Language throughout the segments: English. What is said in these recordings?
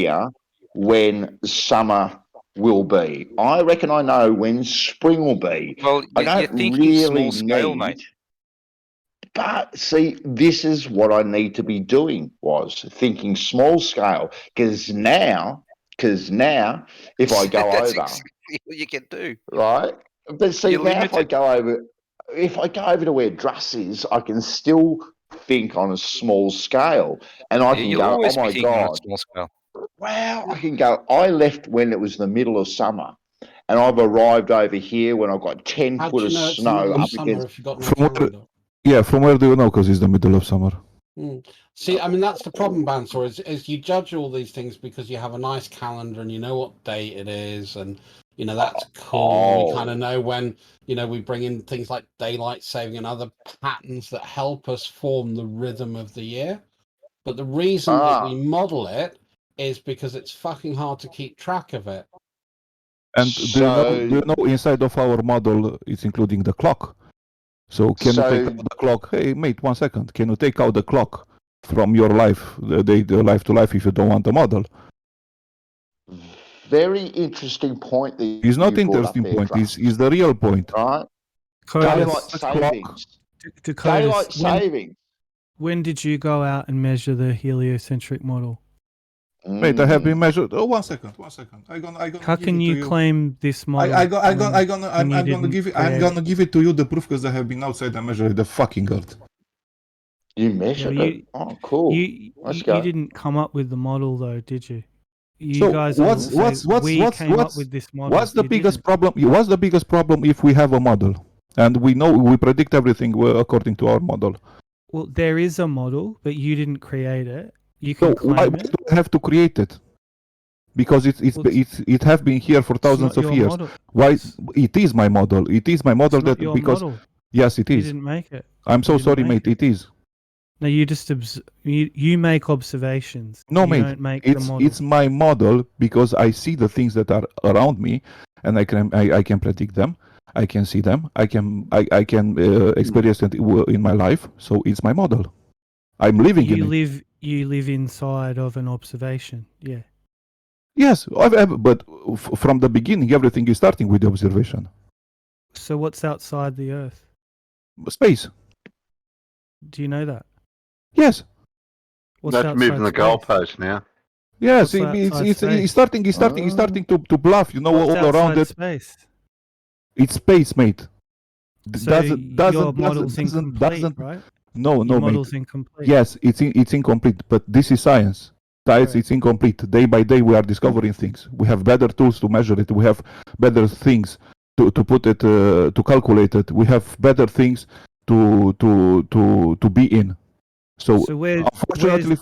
idea when summer will be. I reckon I know when spring will be. Well, I you're don't thinking really small scale, need. mate. But see, this is what I need to be doing, was thinking small scale. Because now, if I go That's over, exactly what you can do. right? But see, You're now limited. if I go over to where Druss is, I can still think on a small scale, and I can You'll go, oh always be my thinking on a God, small scale. wow! I can go. I left when it was the middle of summer, and I've arrived over here when I've got 10 How foot do you of know it's the snow middle of up summer against. if you've got no From where, calendar? yeah, from where do you know? Because it's the middle of summer. See, I mean, that's the problem, Bansor, is you judge all these things because you have a nice calendar and you know what date it is, and you know that's cool. We kind of know when, you know, we bring in things like daylight saving and other patterns that help us form the rhythm of the year. But the reason that we model it is because it's fucking hard to keep track of it. And do you know inside of our model it's including the clock? So can you take out the clock? Hey mate, 1 second. Can you take out the clock from your life, the life to life, if you don't want the model? Very interesting point. It's not interesting point. It's the real point. Right. Daylight savings. Daylight savings. When did you go out and measure the heliocentric model? Wait, I have been measured. Oh, 1 second. How can you claim this model? I'm gonna give it to you the proof because I have been outside and measured the fucking earth. You measured it? Oh, cool. You didn't come up with the model though, did you? What's the biggest problem? What's the biggest problem if we have a model and we predict everything according to our model? Well, there is a model, but you didn't create it. You can claim it. Do I have to create it? Because it have been here for thousands of years. Model. Why? It is my model. It is my model that because model. Yes, it is. You didn't make it. I'm so sorry, mate. It is. No, you just you make observations. No, mate. Don't make the model. It's my model because I see the things that are around me, and I can predict them. I can see them. I can experience it in my life. So it's my model. I'm living in it. You live inside of an observation. Yeah. Yes, but from the beginning, everything is starting with the observation. So what's outside the Earth? Space. Do you know that? Yes. That's moving the goalpost now. Yes, it's starting to bluff. You know, all around it. Space. It's space, mate. Your model's incomplete, right? No, model's mate. Incomplete. Yes, it's incomplete, but this is science. Science, it's incomplete. Day by day, we are discovering things. We have better tools to measure it. We have better things to put it, to calculate it. We have better things to be in. So unfortunately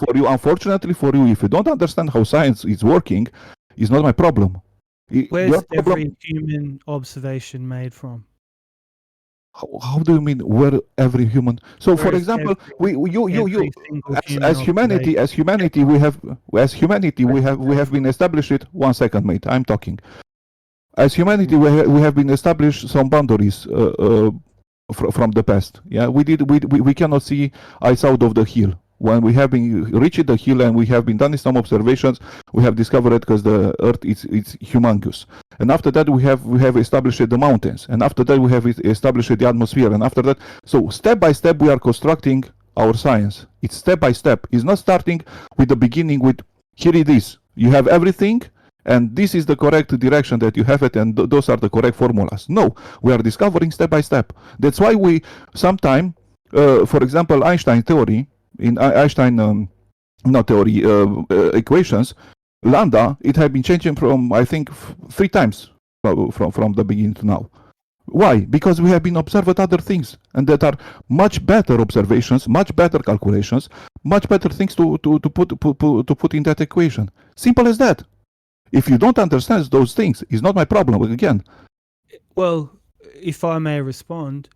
for you, if you don't understand how science is working, it's not my problem. Where's every human observation made from? How do you mean where every human? So, for example, as humanity, we have been established. 1 second, mate. I'm talking. As humanity, we have been established some boundaries from the past. Yeah, we cannot see eyes out of the hill. When we have been reached the hill and we have been done some observations, we have discovered because the Earth is humongous. And after that, we have established the mountains. And after that, we have established the atmosphere. And after that, so step by step, we are constructing our science. It's step by step. It's not starting with the beginning with, here it is. You have everything, and this is the correct direction that you have it, and those are the correct formulas. No, we are discovering step by step. That's why we sometimes, for example, Einstein theory, in Einstein equations, lambda, it had been changing from, I think, 3 times from the beginning to now. Why? Because we have been observing other things, and that are much better observations, much better calculations, much better things to put in that equation. Simple as that. If you don't understand those things, it's not my problem again. Well, if I may respond,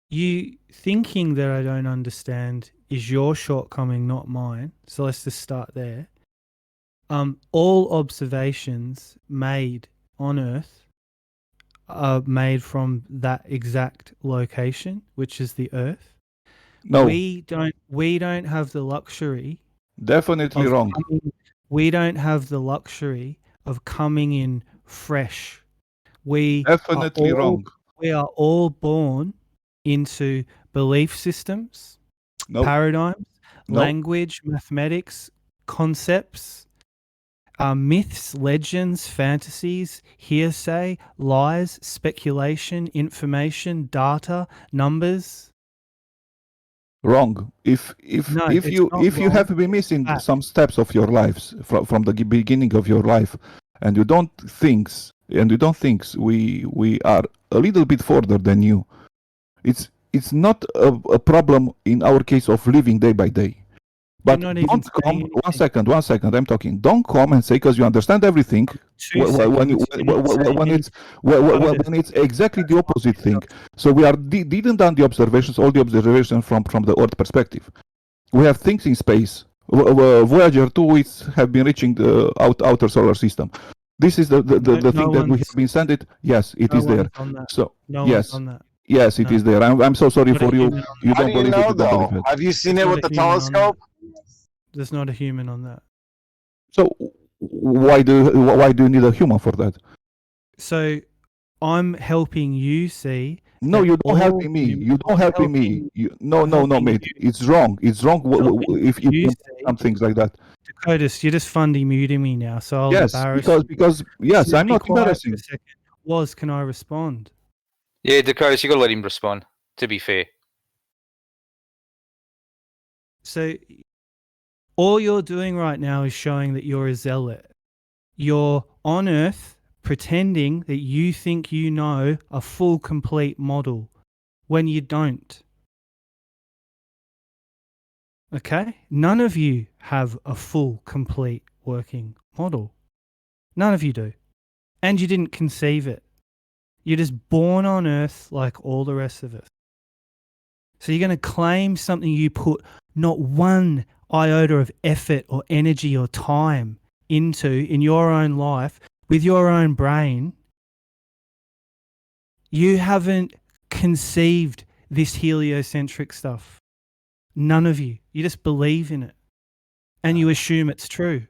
you thinking that I don't understand is your shortcoming, not mine. So let's just start there. All observations made on Earth are made from that exact location, which is the Earth. No, we don't have the luxury. Definitely wrong. We don't have the luxury of coming in fresh. Definitely wrong. We are all born into belief systems, Nope. paradigms, Nope. language, mathematics, concepts, myths, legends, fantasies, hearsay, lies, speculation, information, data, numbers. Wrong. If No, if it's you not if you wrong. have been missing Fact. some steps of your lives from the beginning of your life, and you don't think we are a little bit further than you, it's not a problem in our case of living day by day. But You're not even don't come. saying One anything. second. I'm talking. Don't come and say because you understand everything. 2 When seconds. You're not saying when it's exactly the opposite thing. So we didn't done the observations, all the observations from the Earth perspective. We have things in space. Voyager 2 have been reaching the outer solar system. This is the thing that we have been sent it. Yes, it is there. So yes. On that. Yes, it is there. I'm so sorry Not a for you. human on You How don't do you believe know, it. You don't though? believe it. Have you seen There's it not with a the human on that. telescope? There's not a human on that. So why do you need a human for that? So I'm helping you see. No, that you don't all helping me. humans- You don't I'm helping me. helping- No, I'm helping mate. you. It's wrong. It's wrong Helping if you you do see. some things like that. Dakotas, you're just funding muting me now, so I'll Yes, embarrass you. because yes, Just I'm be not quiet embarrassing. for a second. Can I respond? Yeah, Dakotas, you got to let him respond. To be fair. So all you're doing right now is showing that you're a zealot. You're on Earth pretending that you think you know a full, complete model when you don't. Okay? None of you have a full, complete working model. None of you do. And you didn't conceive it. You're just born on Earth like all the rest of us. So you're going to claim something you put not one iota of effort or energy or time into in your own life with your own brain. You haven't conceived this heliocentric stuff. None of you. You just believe in it and you assume it's true.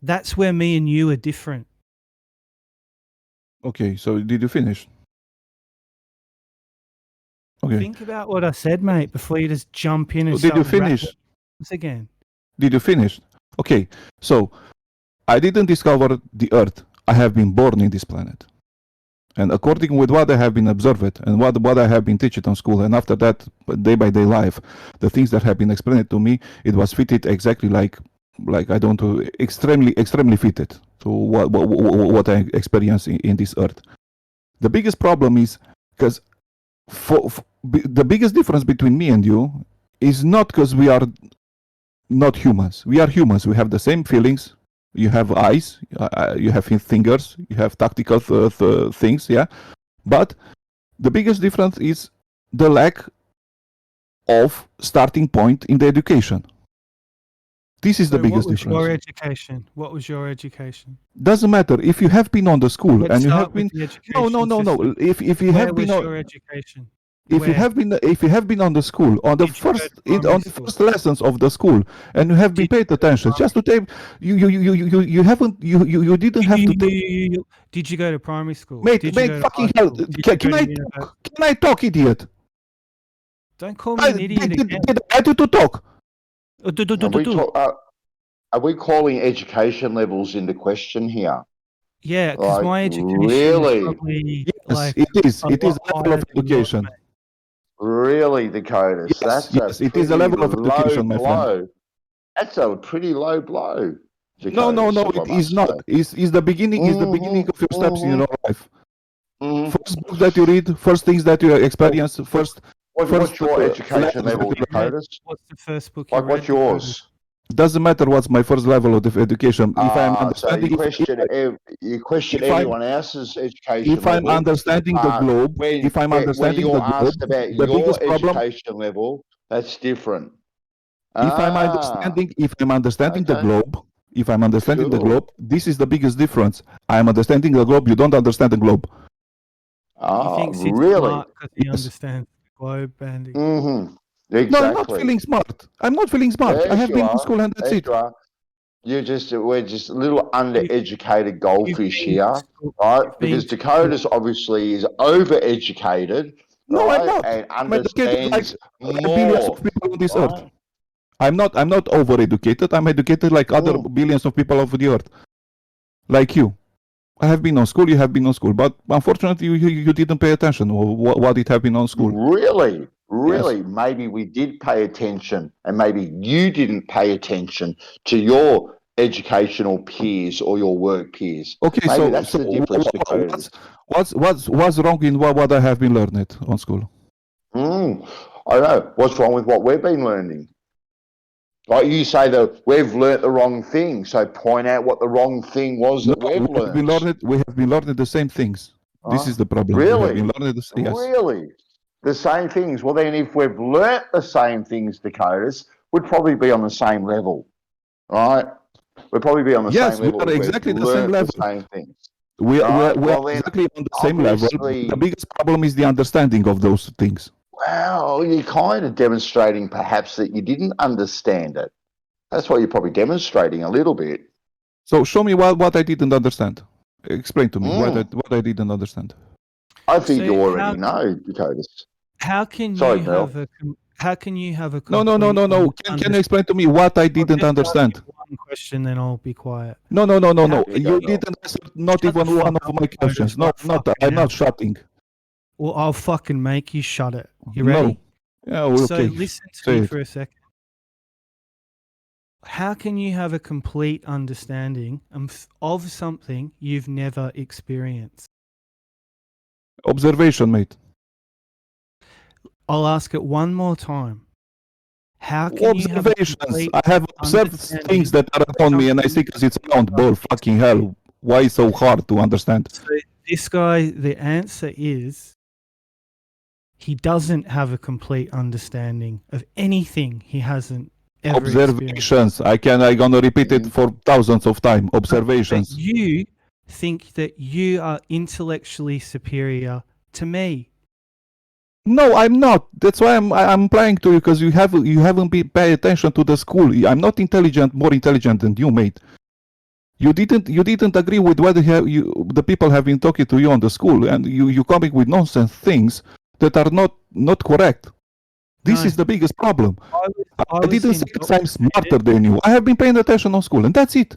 That's where me and you are different. Okay, so did you finish? Okay. Think about what I said, mate, before you just jump in and So did you start finish? rattling again. Did you finish? Okay, so I didn't discover the Earth. I have been born in this planet. And according with what I have been observed and what I have been taught on school, and after that, day by day life, the things that have been explained to me, it was fitted exactly like I don't know, extremely fitted to what I experience in this Earth. The biggest problem is because the biggest difference between me and you is not because we are not humans. We are humans. We have the same feelings. You have eyes, you have fingers, you have tactical things, yeah. But the biggest difference is the lack of starting point in the education. This is the biggest difference. What was your education? What was your education? Doesn't matter if you have been on the school Let's and you start have been. with the education No. system. If you Where have been was on. your education? If you have been on the school on the Did you go to first primary school? first lessons of the school and you have been paid attention just to take you didn't have to take. Did you go to primary school? Mate, Did you go to fucking high hell! school? Did you Can go I to talk? Can I talk, idiot? Don't call me an idiot again. Did I do to talk? Are we calling education levels into question here? Yeah, because Like, my education really? is probably Yes, like it is. a It is lot a level higher of than yours, education. mate. Really, Dakotas? Yes, it is a level of education, my friend. blow. That's a pretty low blow. No, Dakotas, it is not. Is the beginning of your steps in your life. First book that you read, first things that you experience, first. What's your education lessons level, that you read. Dakotas? What's the first book you Like, read? what's yours? Doesn't matter what's my first level of education. If I'm So understanding, you question if I'm- anyone else's education if I'm level. understanding the globe, if I'm when understanding you're the globe, asked about the your biggest problem. education level, that's different. If I'm understanding the Okay. globe, if I'm understanding the Cool. globe, this is the biggest difference. I'm understanding the globe. You don't understand the globe. He thinks he's Really? smart because he Yes. understands the globe, Bandy. Mm-hmm. No, I'm not Exactly. feeling smart. I'm not feeling smart. I Yes, have you been in are. school and that's Yes, it. you are. we're just little undereducated goldfish here, right? Because Dakota's obviously is overeducated, No, I'm right? not. And I'm educated understands like billions more, of people on this earth. right? I'm not overeducated. I'm educated like other billions of people of the earth, like you. I have been on school. You have been on school, but unfortunately, you didn't pay attention. What did happen on school? Really? Yes. Maybe we did pay attention, and maybe you didn't pay attention to your educational peers or your work peers. Okay, Maybe that's the difference, Dakota. what's wrong in what I have been learning on school? I don't know. What's wrong with what we've been learning? Like you say that we've learnt the wrong thing, so point out what the wrong thing was that we've learned. We have been learning the same things. This is the problem. Really? We have been learning Really? The same things. Well, then if we've learnt the same things, Dakotas, we'd probably be on the same level, right? We'd probably be on the same level. Yes, we are exactly the same level. The same things. We are exactly on the same level. The biggest problem is the understanding of those things. Well, you're kind of demonstrating perhaps that you didn't understand it. That's what you're probably demonstrating a little bit. So show me what I didn't understand. Explain to me what I didn't understand. I think you already know, Dakotas. How can Sorry, you Mel. have a No. Can you explain to me what I didn't understand? One question, then I'll be quiet. No. You didn't answer not even one of my questions. No, I'm not shutting. Well, I'll fucking make you shut it. You ready? No. Yeah, well, okay. So listen to me for a second. How can you have a complete understanding of something you've never experienced? Observation, mate. I'll ask it one more time. How can observations? I have observed things that are around me, and I think it's around ball. Fucking hell! Why so hard to understand? So this guy, the answer is he doesn't have a complete understanding of anything he hasn't ever observations. I'm gonna repeat it for thousands of times. Observations. But you think that you are intellectually superior to me. No, I'm not. That's why I'm applying to you, because you haven't been paying attention to the school. I'm not more intelligent than you, mate. You didn't agree with what the people have been talking to you on the school, and you coming with nonsense things that are not correct. This is the biggest problem. I didn't say I'm smarter than you. I have been paying attention on school, and that's it.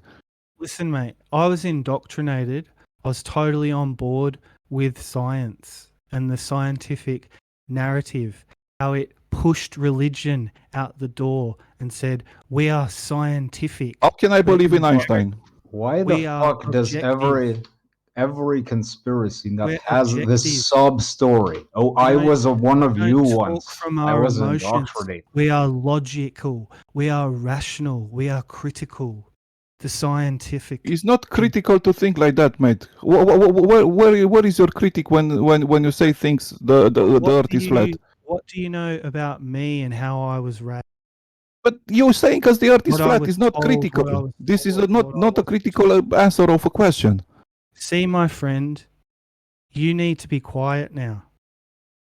Listen, mate, I was indoctrinated. I was totally on board with science and the scientific narrative, how it pushed religion out the door and said, we are scientific. How can I believe in Einstein? Why the fuck does every conspiracy nut has this sub story? Oh, I was one of you once. I was indoctrinated. We are logical. We are rational. We are critical. The scientific. It's not critical to think like that, mate. Where is your critic when you say things the earth is flat? What do you know about me and how I was raised? But you're saying because the earth is flat is not critical. This is not a critical answer of a question. See, my friend, you need to be quiet now.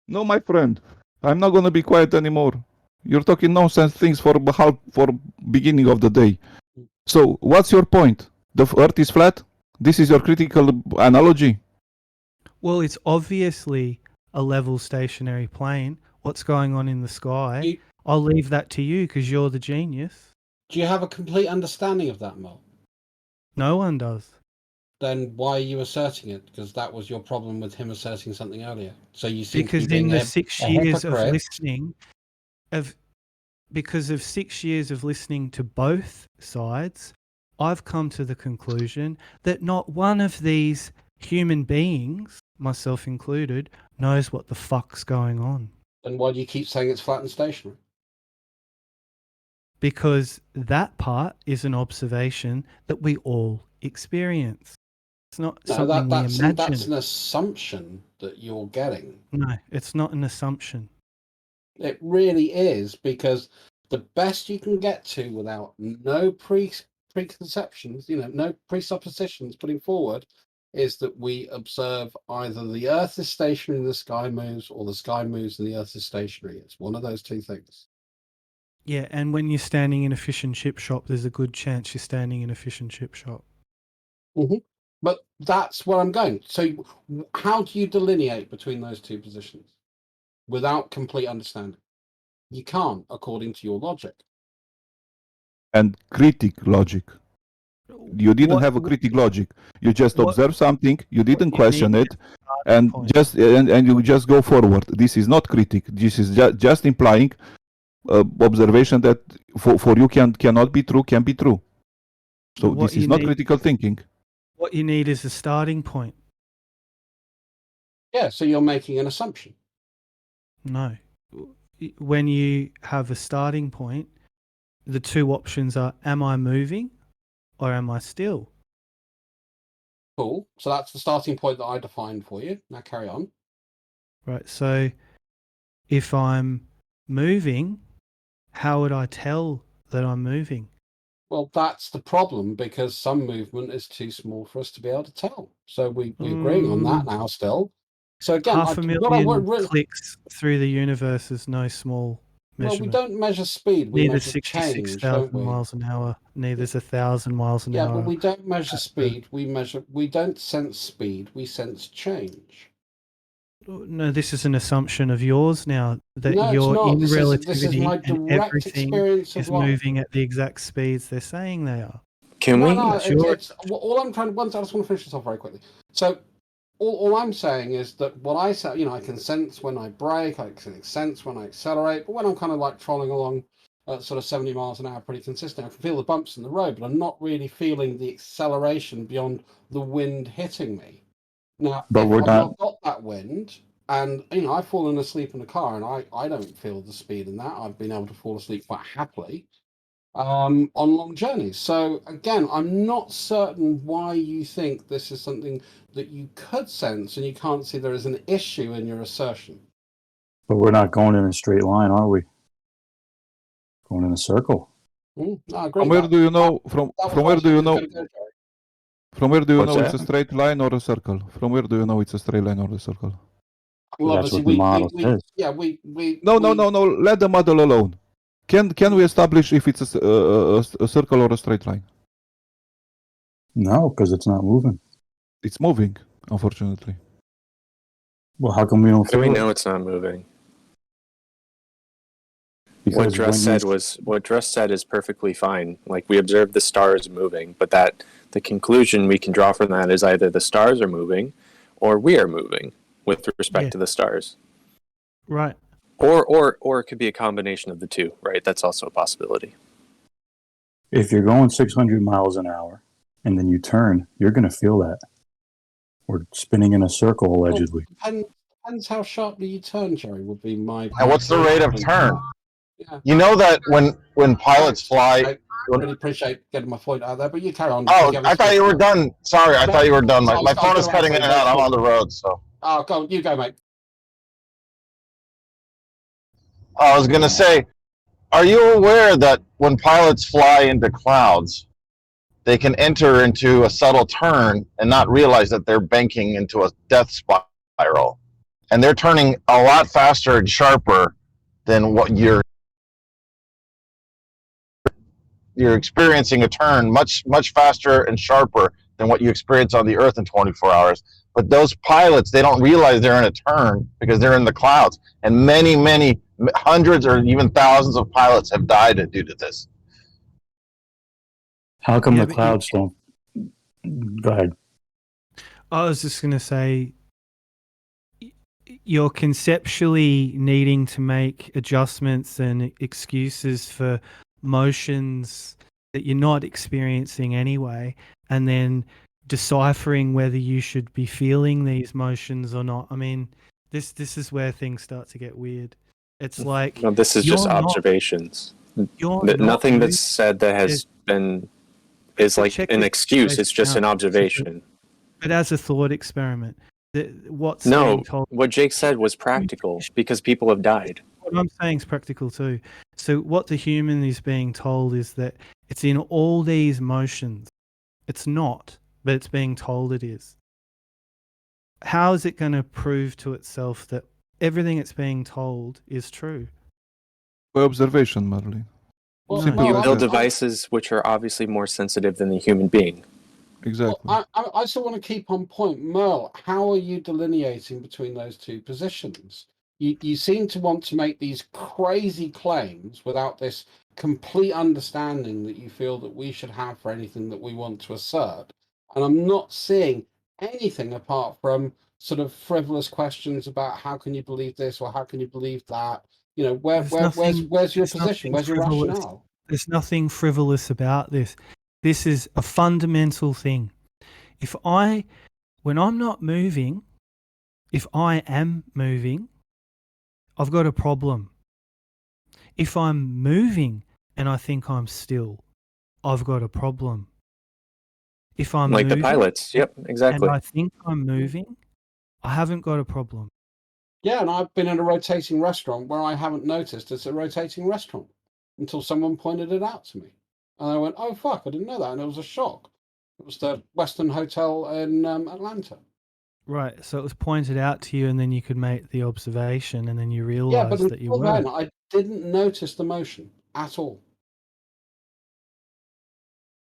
No, my friend, I'm not going to be quiet anymore. You're talking nonsense things for beginning of the day. So, what's your point? The earth is flat? This is your critical analogy? Well, it's obviously a level stationary plane. What's going on in the sky? I'll leave that to you because you're the genius. Do you have a complete understanding of that, Mo? No one does. Then why are you asserting it? Because that was your problem with him asserting something earlier. So you seem because to be in the a 6 years of listening, because of 6 years of listening to both sides, I've come to the conclusion that not one of these human beings, myself included, knows what the fuck's going on. Then why do you keep saying it's flat and stationary? Because that part is an observation that we all experience. It's not something we imagine. That's an assumption that you're getting. No, it's not an assumption. It really is, because the best you can get to without no preconceptions, no presuppositions putting forward, is that we observe either the Earth is stationary and the sky moves, or the sky moves and the Earth is stationary. It's one of those two things. Yeah, and when you're standing in a fish and chip shop, there's a good chance you're standing in a fish and chip shop. Mm-hmm. But that's where I'm going. So how do you delineate between those two positions without complete understanding? You can't, according to your logic. And critic logic. You didn't have a critic logic. You just observe something, you didn't question it, and you just go forward. This is not critic. This is just implying observation that for you cannot be true, can be true. So this is not critical thinking. What you need is a starting point. Yeah, so you're making an assumption. No. When you have a starting point, the two options are, am I moving or am I still? Cool. So that's the starting point that I defined for you. Now carry on. Right. So if I'm moving, how would I tell that I'm moving? Well, that's the problem, because some movement is too small for us to be able to tell. So we're agreeing on that now still. So again, 500,000 clicks through the universe is no small measurement. Well, we don't measure speed. We neither measure 66,000 change, miles an hour. Neither's 1,000 miles an hour. Yeah, but we don't measure speed. We don't sense speed. We sense change. No, this is an assumption of yours now that No, you're it's not. in This relativity is my and direct everything experience is of life. moving at the exact speeds they're saying they are. Can we? No, it's all I'm trying to. I just want to finish this off very quickly. So, all I'm saying is that what I say, I can sense when I brake, I can sense when I accelerate, but when I'm kind of like trolling along at sort of 70 miles an hour pretty consistent, I can feel the bumps in the road, but I'm not really feeling the acceleration beyond the wind hitting me. Now, but if I've not got that wind, and I've fallen asleep in the car, and I don't feel the speed in that. I've been able to fall asleep quite happily on long journeys. So again, I'm not certain why you think this is something that you could sense, and you can't see there is an issue in your assertion. But we're not going in a straight line, are we? Going in a circle. I agree. From where do you know? From where do you know? From where do you know it's a straight line or a circle? From where do you know it's a straight line or a circle? Well, that's what the model says. Yeah, No. Let the model alone. Can we establish if it's a circle or a straight line? No, because it's not moving. It's moving, unfortunately. Well, how come we don't? How do we know it's not moving? Because what Dress said is perfectly fine. Like, we observe the stars moving, but that the conclusion we can draw from that is either the stars are moving or we are moving with respect to the stars. Right. Or it could be a combination of the two, right? That's also a possibility. If you're going 600 miles an hour and then you turn, you're going to feel that. We're spinning in a circle, allegedly. Well, depends how sharply you turn, Jerry, would be my... And what's the rate of turn? Yeah. You know that when pilots fly... I really appreciate getting my point out there, but you carry on. Oh, I thought you were done. Sorry, I thought you were done. My phone is cutting in and out. I'm on the road, so... Oh, go, you go, mate. I was going to say, are you aware that when pilots fly into clouds, they can enter into a subtle turn and not realize that they're banking into a death spiral? And they're turning a lot faster and sharper than what you're experiencing a turn much faster and sharper than what you experience on the Earth in 24 hours. But those pilots, they don't realize they're in a turn because they're in the clouds. And many hundreds or even thousands of pilots have died due to this. How come the clouds don't? Go ahead. I was just going to say, you're conceptually needing to make adjustments and excuses for motions that you're not experiencing anyway, and then deciphering whether you should be feeling these motions or not. I mean, this is where things start to get weird. It's like, no, this is just observations. Nothing that's said that has been is like an excuse. It's just an observation. But as a thought experiment, what's no, being told, what Jake said was practical because people have died. What I'm saying is practical too. So what the human is being told is that it's in all these motions. It's not, but it's being told it is. How is it going to prove to itself that everything it's being told is true? By observation, Marlene. Well, Simple You as build that. devices which are obviously more sensitive than the human being. Exactly. Well, I still want to keep on point. Merle, how are you delineating between those two positions? You seem to want to make these crazy claims without this complete understanding that you feel that we should have for anything that we want to assert. And I'm not seeing anything apart from sort of frivolous questions about how can you believe this or how can you believe that? You know, where's your position? Where's your rationale? There's nothing frivolous about this. This is a fundamental thing. When I'm not moving, if I am moving, I've got a problem. If I'm moving and I think I'm still, I've got a problem. If I'm Like moving, the pilots. Yep, exactly. and I think I'm moving, I haven't got a problem. Yeah, and I've been in a rotating restaurant where I haven't noticed it's a rotating restaurant until someone pointed it out to me. And I went, oh, fuck, I didn't know that. And it was a shock. It was the Western Hotel in Atlanta. Right, so it was pointed out to you and then you could make the observation and then you Yeah, but realised that you until then, were. I didn't notice the motion at all.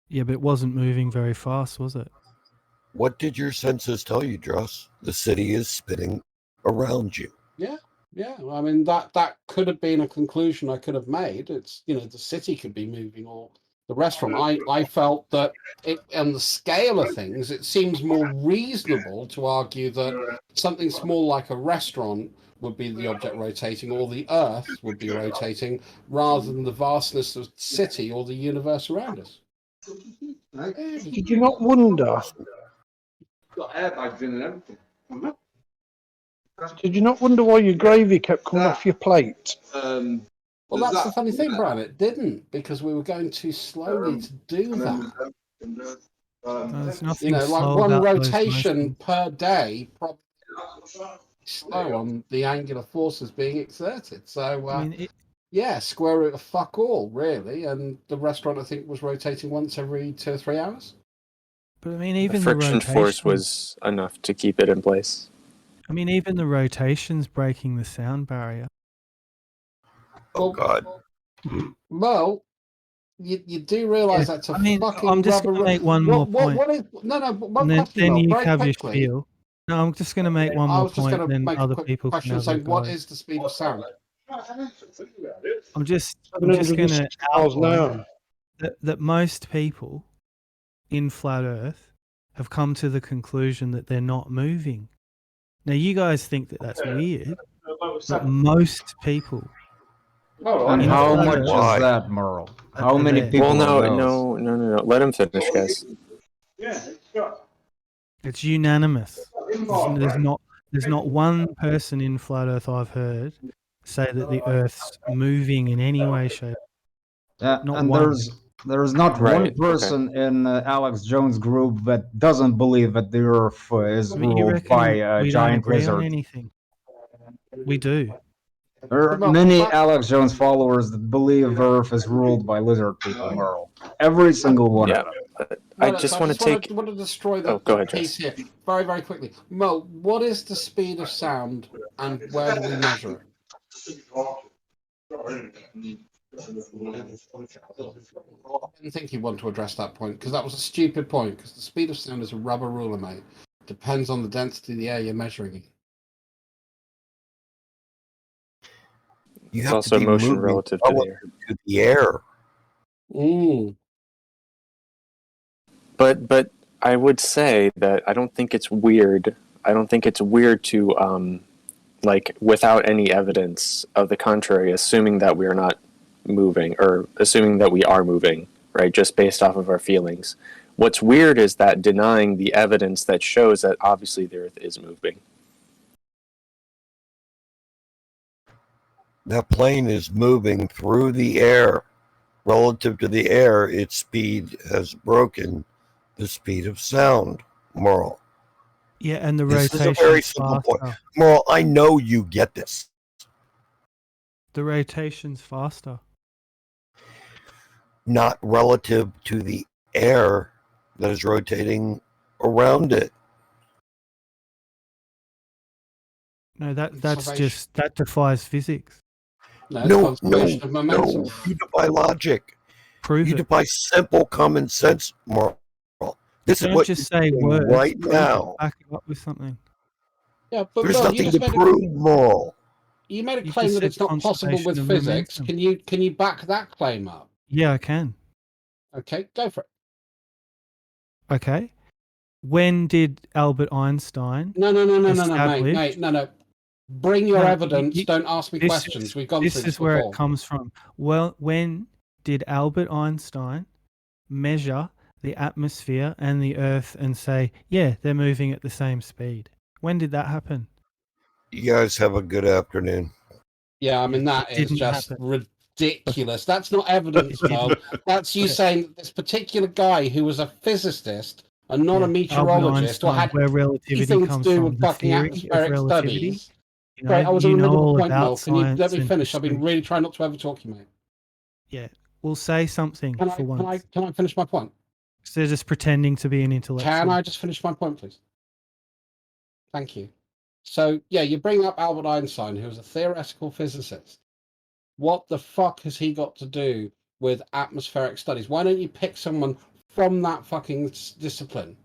Yeah, but it wasn't moving very fast, was it? What did your senses tell you, Dross? The city is spinning around you. Yeah. I mean, that could have been a conclusion I could have made. It's, you know, the city could be moving or the restaurant. I felt that on the scale of things, it seems more reasonable to argue that something small like a restaurant would be the object rotating or the earth would be rotating rather than the vastness of the city or the universe around us. Did you not wonder? Got airbags in and everything. Did you not wonder why your gravy kept coming off your plate? Well, that's the funny thing, Brian. It didn't because we were going too slowly to do that. There's nothing You know, like slow one about those rotation motions. per day, probably slow on the angular forces being exerted. So, I mean, yeah, square root of fuck all, really. And the restaurant, I think, was rotating once every 2 or 3 hours. but I mean, The even friction the force rotation, was enough to keep it in place. I mean, even the rotation's breaking the sound barrier. Oh, God. Well, you do realise that's a fucking I'm just going to make one more point. What is, no, but one And question, then Mel, you very have your quickly. spiel. No, I'm just going to make one I more was just point, going to then make a other quick people can question have a saying, go. what is the speed of sound? I'm just going to outline that most people in flat Earth have come to the conclusion that they're not moving. Now, you guys think that that's weird, but most people. And how much is that, Merle? How many people? Well, no. Let him finish, guys. It's unanimous. There's not one person in flat Earth I've heard say that the Earth's moving in any way, shape. Not and one. there's not one person in Alex Jones' group that doesn't believe that the Earth is I mean, you ruled reckon by a we don't giant agree on lizard. anything? We do. There are many Alex Jones followers that believe Earth is ruled by lizard people, Merle. Every single one of them. I just want to want to destroy that go ahead, piece Jess. here very, very quickly. Mo, what is the speed of sound and where do we measure it? I didn't think you want to address that point because that was a stupid point because the speed of sound is a rubber ruler, mate. Depends on the density of the air you're measuring it. You It's have also to be motion moving relative to the air. to the air. But I would say that I don't think it's weird. I don't think it's weird to like without any evidence of the contrary, assuming that we are not moving or assuming that we are moving, right? Just based off of our feelings. What's weird is that denying the evidence that shows that obviously the Earth is moving. That plane is moving through the air. Relative to the air, its speed has broken the speed of sound, Merle. Yeah, and the This is rotation. a very simple point. Merle, I know you get this. The rotation's faster. Not relative to the air that is rotating around it. No, that defies physics. No. You defy logic. Prove you it. defy simple common sense, Marl. This Don't is what just you're say doing words. right Prove now. it. Back it up with something. Yeah, but There's Bill, you nothing just to made prove, Marl. you made a You claim just that said it's not possible with conservation of physics. momentum. Can you back that claim up? Yeah, I can. Okay, go for it. Okay. When did Albert Einstein No, establish... mate, no. Bring your No, evidence. Don't ask me questions. We've gone through this is where before. it comes from. Well, when did Albert Einstein measure the atmosphere and the Earth and say, yeah, they're moving at the same speed? When did that happen? You guys have a good afternoon. Yeah, I mean, that is just ridiculous. That's not evidence, Mo. That's you saying that this particular guy who was a physicist and not a meteorologist or had where relativity anything to comes do from, with the fucking theory of atmospheric relativity. studies. You know, Great, I was in you the know middle of all the point, about Mo. Can you let science me and finish? I've been history. really trying not to overtalk you, mate. Yeah, we'll say something for once. Can I finish my point? So they're just pretending to be an intellectual. Can I just finish my point, please? Thank you. So, yeah, you bring up Albert Einstein, who was a theoretical physicist. What the fuck has he got to do with atmospheric studies? Why don't you pick someone from that fucking discipline?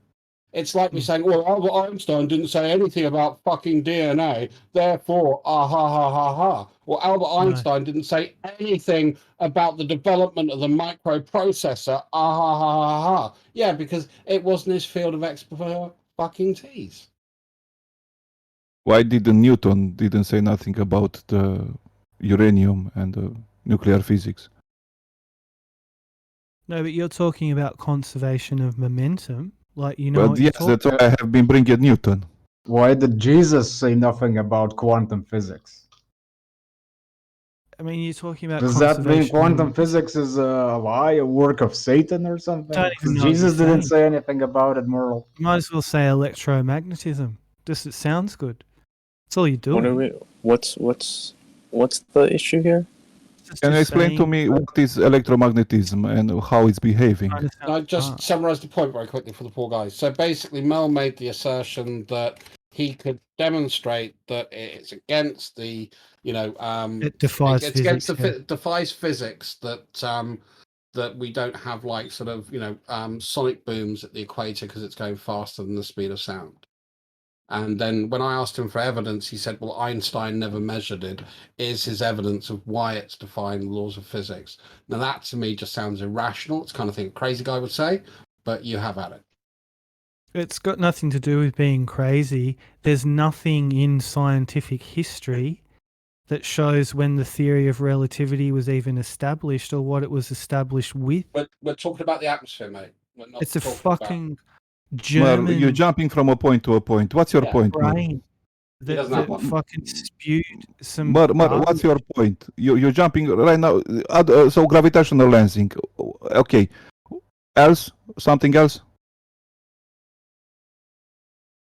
It's like me saying, well, Albert Einstein didn't say anything about fucking DNA, therefore, ha ha ha. Or Albert Einstein didn't say anything about the development of the microprocessor, ha. Yeah, because it wasn't his field of expertise. Why didn't Newton didn't say nothing about the uranium and nuclear physics? No, but you're talking about conservation of momentum. Like, you know, But yes, that's why I have been bringing Newton. Why did Jesus say nothing about quantum physics? I mean, you're talking about Does that mean conservation quantum physics is a lie, a work of Satan or something? Don't even know what Jesus you're didn't saying. say anything about it, Merle. You might as well say electromagnetism. Just it sounds good. That's all you're doing. What's the issue here? Can you explain to me what is electromagnetism and how it's behaving? I just summarize the point very quickly for the poor guy. So basically, Mel made the assertion that he could demonstrate that it's against the, it defies it's physics. against defies physics that that we don't have like sort of sonic booms at the equator because it's going faster than the speed of sound. And then when I asked him for evidence, he said, well, Einstein never measured it. Is his evidence of why it's defying the laws of physics? Now, that to me just sounds irrational. It's the kind of thing a crazy guy would say, but you have at it. It's got nothing to do with being crazy. There's nothing in scientific history that shows when the theory of relativity was even established or what it was established with. We're talking about the atmosphere, mate. It's a fucking... German Mar, you're jumping from a point to a point. What's your point, Mar? That fucking spewed some... Mar, what's your point? You're jumping right now. So gravitational lensing. Okay. Else? Something else?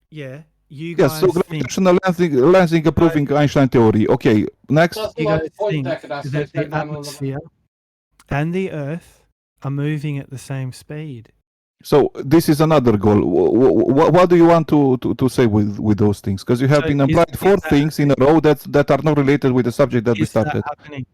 Yeah. You guys so gravitational lensing approving Einstein theory. Okay. Next. You guys think that the atmosphere and the Earth are moving at the same speed. So this is another goal. What do you want to say with those things? Because you have been implied four things in a row that are not related with the subject that we started. That happening?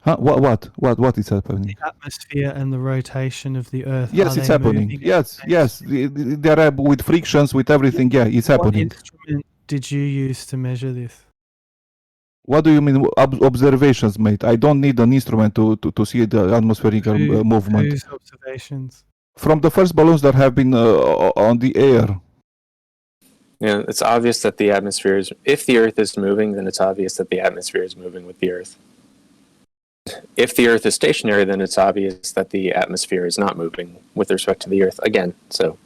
Huh? What is happening? The atmosphere and the rotation of the Earth. Yes, it's happening. Yes. They are with frictions, with everything. Yeah, it's happening. What instrument did you use to measure this? What do you mean observations, mate? I don't need an instrument to see the atmospheric movement. Whose observations? From the first balloons that have been on the air. Yeah, it's obvious that the atmosphere is... If the Earth is moving, then it's obvious that the atmosphere is moving with the Earth. If the Earth is stationary, then it's obvious that the atmosphere is not moving with respect to the Earth. Again, so...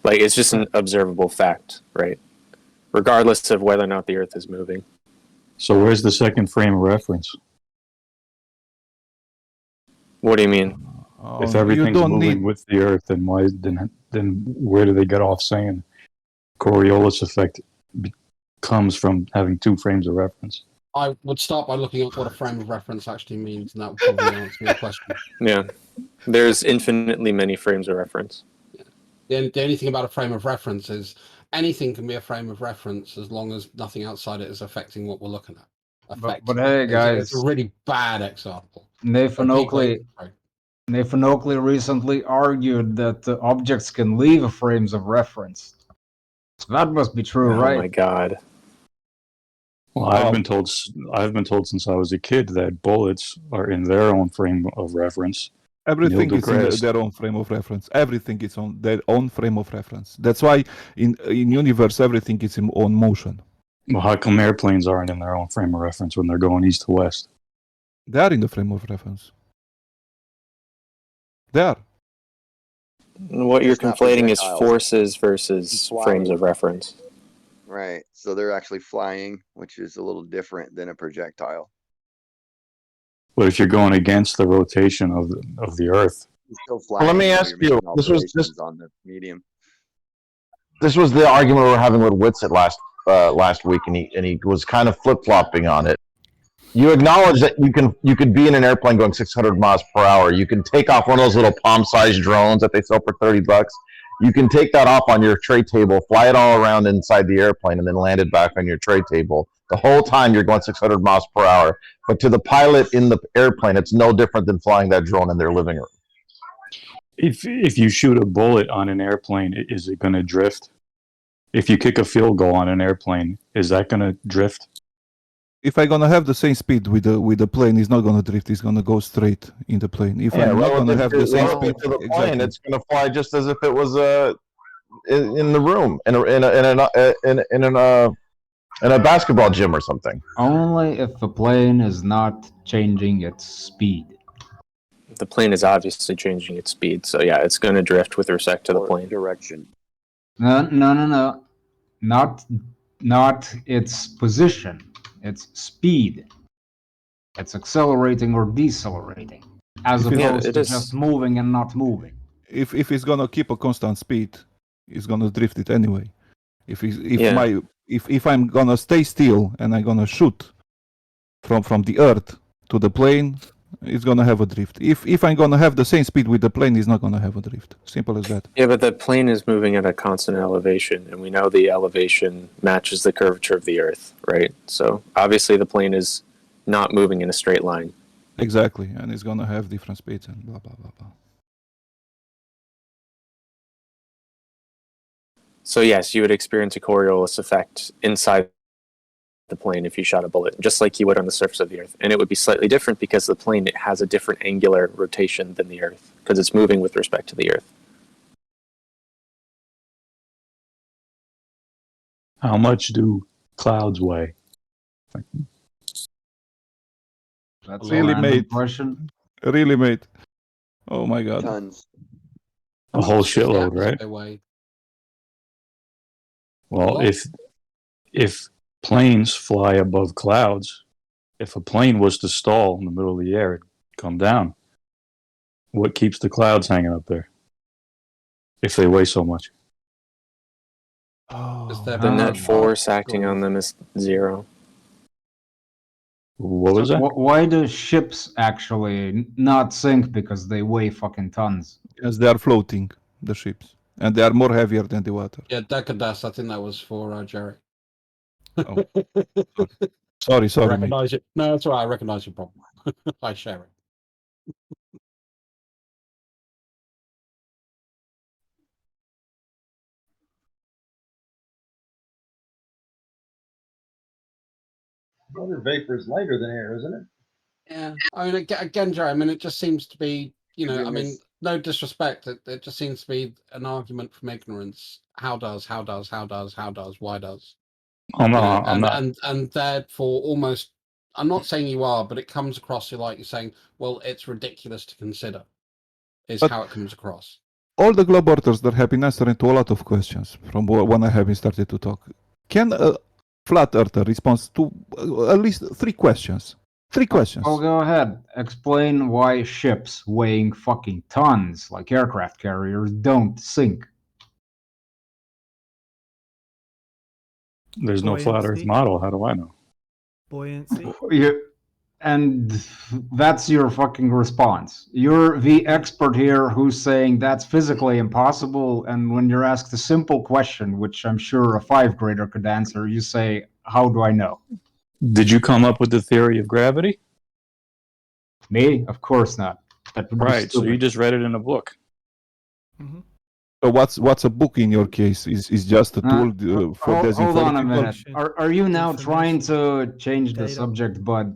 Like, it's just an observable fact, right? Regardless of whether or not the Earth is moving. So where's the second frame of reference? What do you mean? If everything's moving with the Earth, then where do they get off saying Coriolis effect comes from having two frames of reference? I would start by looking at what a frame of reference actually means, and that would probably answer your question. Yeah, there's infinitely many frames of reference. The only thing about a frame of reference is anything can be a frame of reference as long as nothing outside it is affecting what we're looking at. effect. But hey, guys, it's a really bad example. Nathan Oakley recently argued that objects can leave frames of reference. So that must be true, right? Oh my god. Well, I've been told since I was a kid that bullets are in their own frame of reference. Everything is in their own frame of reference. Everything is on their own frame of reference. That's why in universe everything is in on motion. Well, how come airplanes aren't in their own frame of reference when they're going east to west? They are in the frame of reference. They are. What you're conflating is forces versus frames of reference. Right. So they're actually flying, which is a little different than a projectile. But if you're going against the rotation of the Earth, You're still flying. Let me ask you. This was just on the medium. This was the argument we were having with Witsit last week, and he was kind of flip flopping on it. You acknowledge that you could be in an airplane going 600 miles per hour. You can take off one of those little palm-sized drones that they sell for $30. You can take that off on your tray table, fly it all around inside the airplane, and then land it back on your tray table. The whole time you're going 600 miles per hour. But to the pilot in the airplane, it's no different than flying that drone in their living room. if you shoot a bullet on an airplane, is it going to drift? If you kick a field goal on an airplane, is that going to drift? If I'm gonna have the same speed with the plane, it's not gonna drift. It's gonna go straight in the plane. If I'm not gonna have the same speed to the plane, it's gonna fly just as if it was in the room in a basketball gym or something. Only if the plane is not changing its speed. The plane is obviously changing its speed, so yeah, it's going to drift with respect to the plane. Direction. No. Not its position. It's speed. It's accelerating or decelerating, as opposed to just moving and not moving. If it's gonna keep a constant speed, it's gonna drift it anyway. If I'm gonna stay still and I'm gonna shoot from the Earth to the plane, it's gonna have a drift. If I'm gonna have the same speed with the plane, it's not gonna have a drift. Simple as that. Yeah, but the plane is moving at a constant elevation, and we know the elevation matches the curvature of the Earth, right? So obviously the plane is not moving in a straight line. Exactly, and it's gonna have different speeds and blah blah blah blah. So yes, you would experience a Coriolis effect inside the plane if you shot a bullet, just like you would on the surface of the Earth. And it would be slightly different because the plane has a different angular rotation than the Earth, because it's moving with respect to the Earth. How much do clouds weigh? That's really, mate. Question. Really, mate. Oh my God. Tons. A whole shitload, right? Well, if planes fly above clouds, if a plane was to stall in the middle of the air, it'd come down. What keeps the clouds hanging up there? If they weigh so much. The net force acting on them is 0. What was that? Why do ships actually not sink? Because they weigh fucking tons. Because they are floating, the ships. And they are more heavier than the water. Yeah, Decadas, I think that was for Jerry. Oh. Sorry, Recognize it. No, that's all right. I recognize your problem. I share it. Water vapor is lighter than air, isn't it? Yeah. I mean, again, Jerry, I mean, it just seems to be, I mean, no disrespect. It just seems to be an argument from ignorance. How does, why does? I'm not. And therefore, almost, I'm not saying you are, but it comes across like you're saying, well, it's ridiculous to consider, but how it comes across. All the globe orators that have been answering to a lot of questions from when I have been started to talk. Can a flat earther respond to at least 3 questions? 3 questions. Oh, go ahead. Explain why ships weighing fucking tons, like aircraft carriers, don't sink. There's no flat Earth model. How do I know? Buoyancy. And that's your fucking response. You're the expert here who's saying that's physically impossible. And when you're asked a simple question, which I'm sure a 5th grader could answer, you say, how do I know? Did you come up with the theory of gravity? Me? Of course not. That would be Right, so stupid. you just read it in a book. Mm-hmm. So what's a book in your case? Is just a tool for desinforming Hold on a people? minute. Are you now trying to change the Data. subject, bud?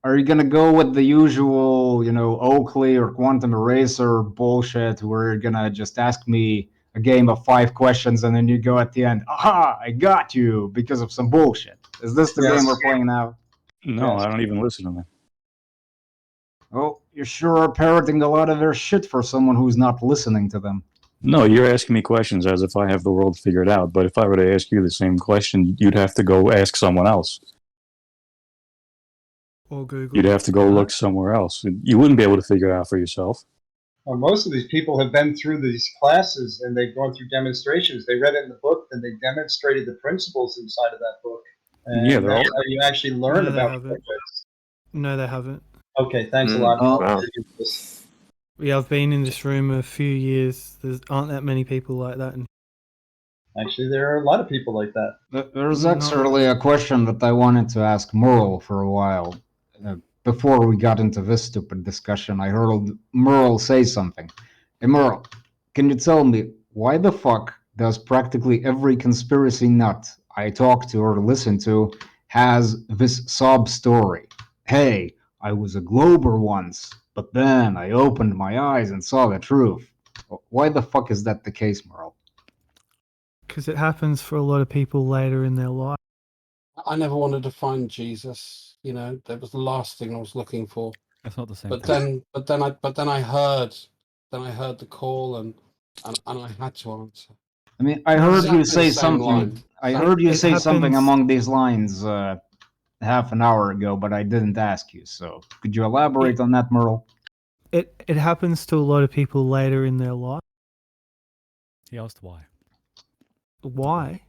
Are you gonna go with the usual, Oakley or quantum eraser bullshit, where you're gonna just ask me a game of 5 questions and then you go at the end, aha, I got you because of some bullshit? Is this the game we're playing now? No, I don't even listen to them. Oh, you sure are parroting a lot of their shit for someone who's not listening to them. No, you're asking me questions as if I have the world figured out. But if I were to ask you the same question, you'd have to go ask someone else. Or Google. You'd have to go look somewhere else. You wouldn't be able to figure it out for yourself. Well, most of these people have been through these classes and they've gone through demonstrations. They read it in the book, and they demonstrated the principles inside of that book. And Yeah, that's how you actually learn about physics. No, they haven't. Okay, thanks a lot. Wow. Yeah, I've been in this room a few years. There aren't that many people like that. Actually, there are a lot of people like that. There's actually a question that I wanted to ask Merle for a while. Before we got into this stupid discussion, I heard Merle say something. Hey, Merle, can you tell me why the fuck does practically every conspiracy nut I talk to or listen to has this sob story? Hey, I was a Glober once, but then I opened my eyes and saw the truth. Why the fuck is that the case, Merle? Because it happens for a lot of people later in their life. I never wanted to find Jesus. That was the last thing I was looking for. That's not the same. But then I heard the call and I had to answer. I mean, I heard Exactly you the say same something. line. I heard you It say something happens- along these lines half an hour ago, but I didn't ask you. So could you elaborate on that, Merle? It happens to a lot of people later in their life. He asked why. Why?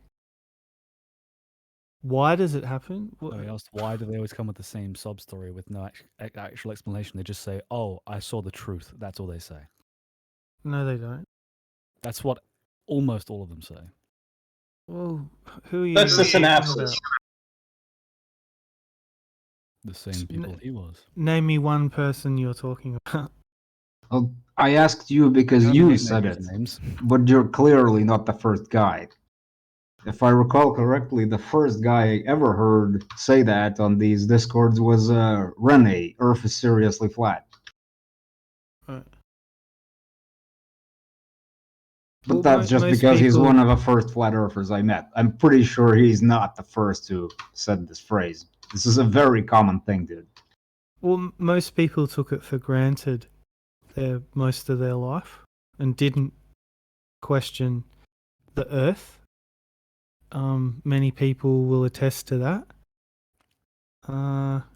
Why does it happen? No, he asked why do they always come with the same sob story with no actual explanation? They just say, "Oh, I saw the truth." That's all they say. No, they don't. That's what almost all of them say. Well, who are you? That's the talking synopsis. about? The same people he was. Name me one person you're talking about. Well, I asked you because you said it, names. but you're clearly not the first guy. If I recall correctly, the first guy I ever heard say that on these discords was Rene. Earth is seriously flat. Right. But Well, that's just most because he's people- one of the first flat earthers I met. I'm pretty sure he's not the first who said this phrase. This is a very common thing, dude. Well, most people took it for granted most of their life and didn't question the Earth. Many people will attest to that.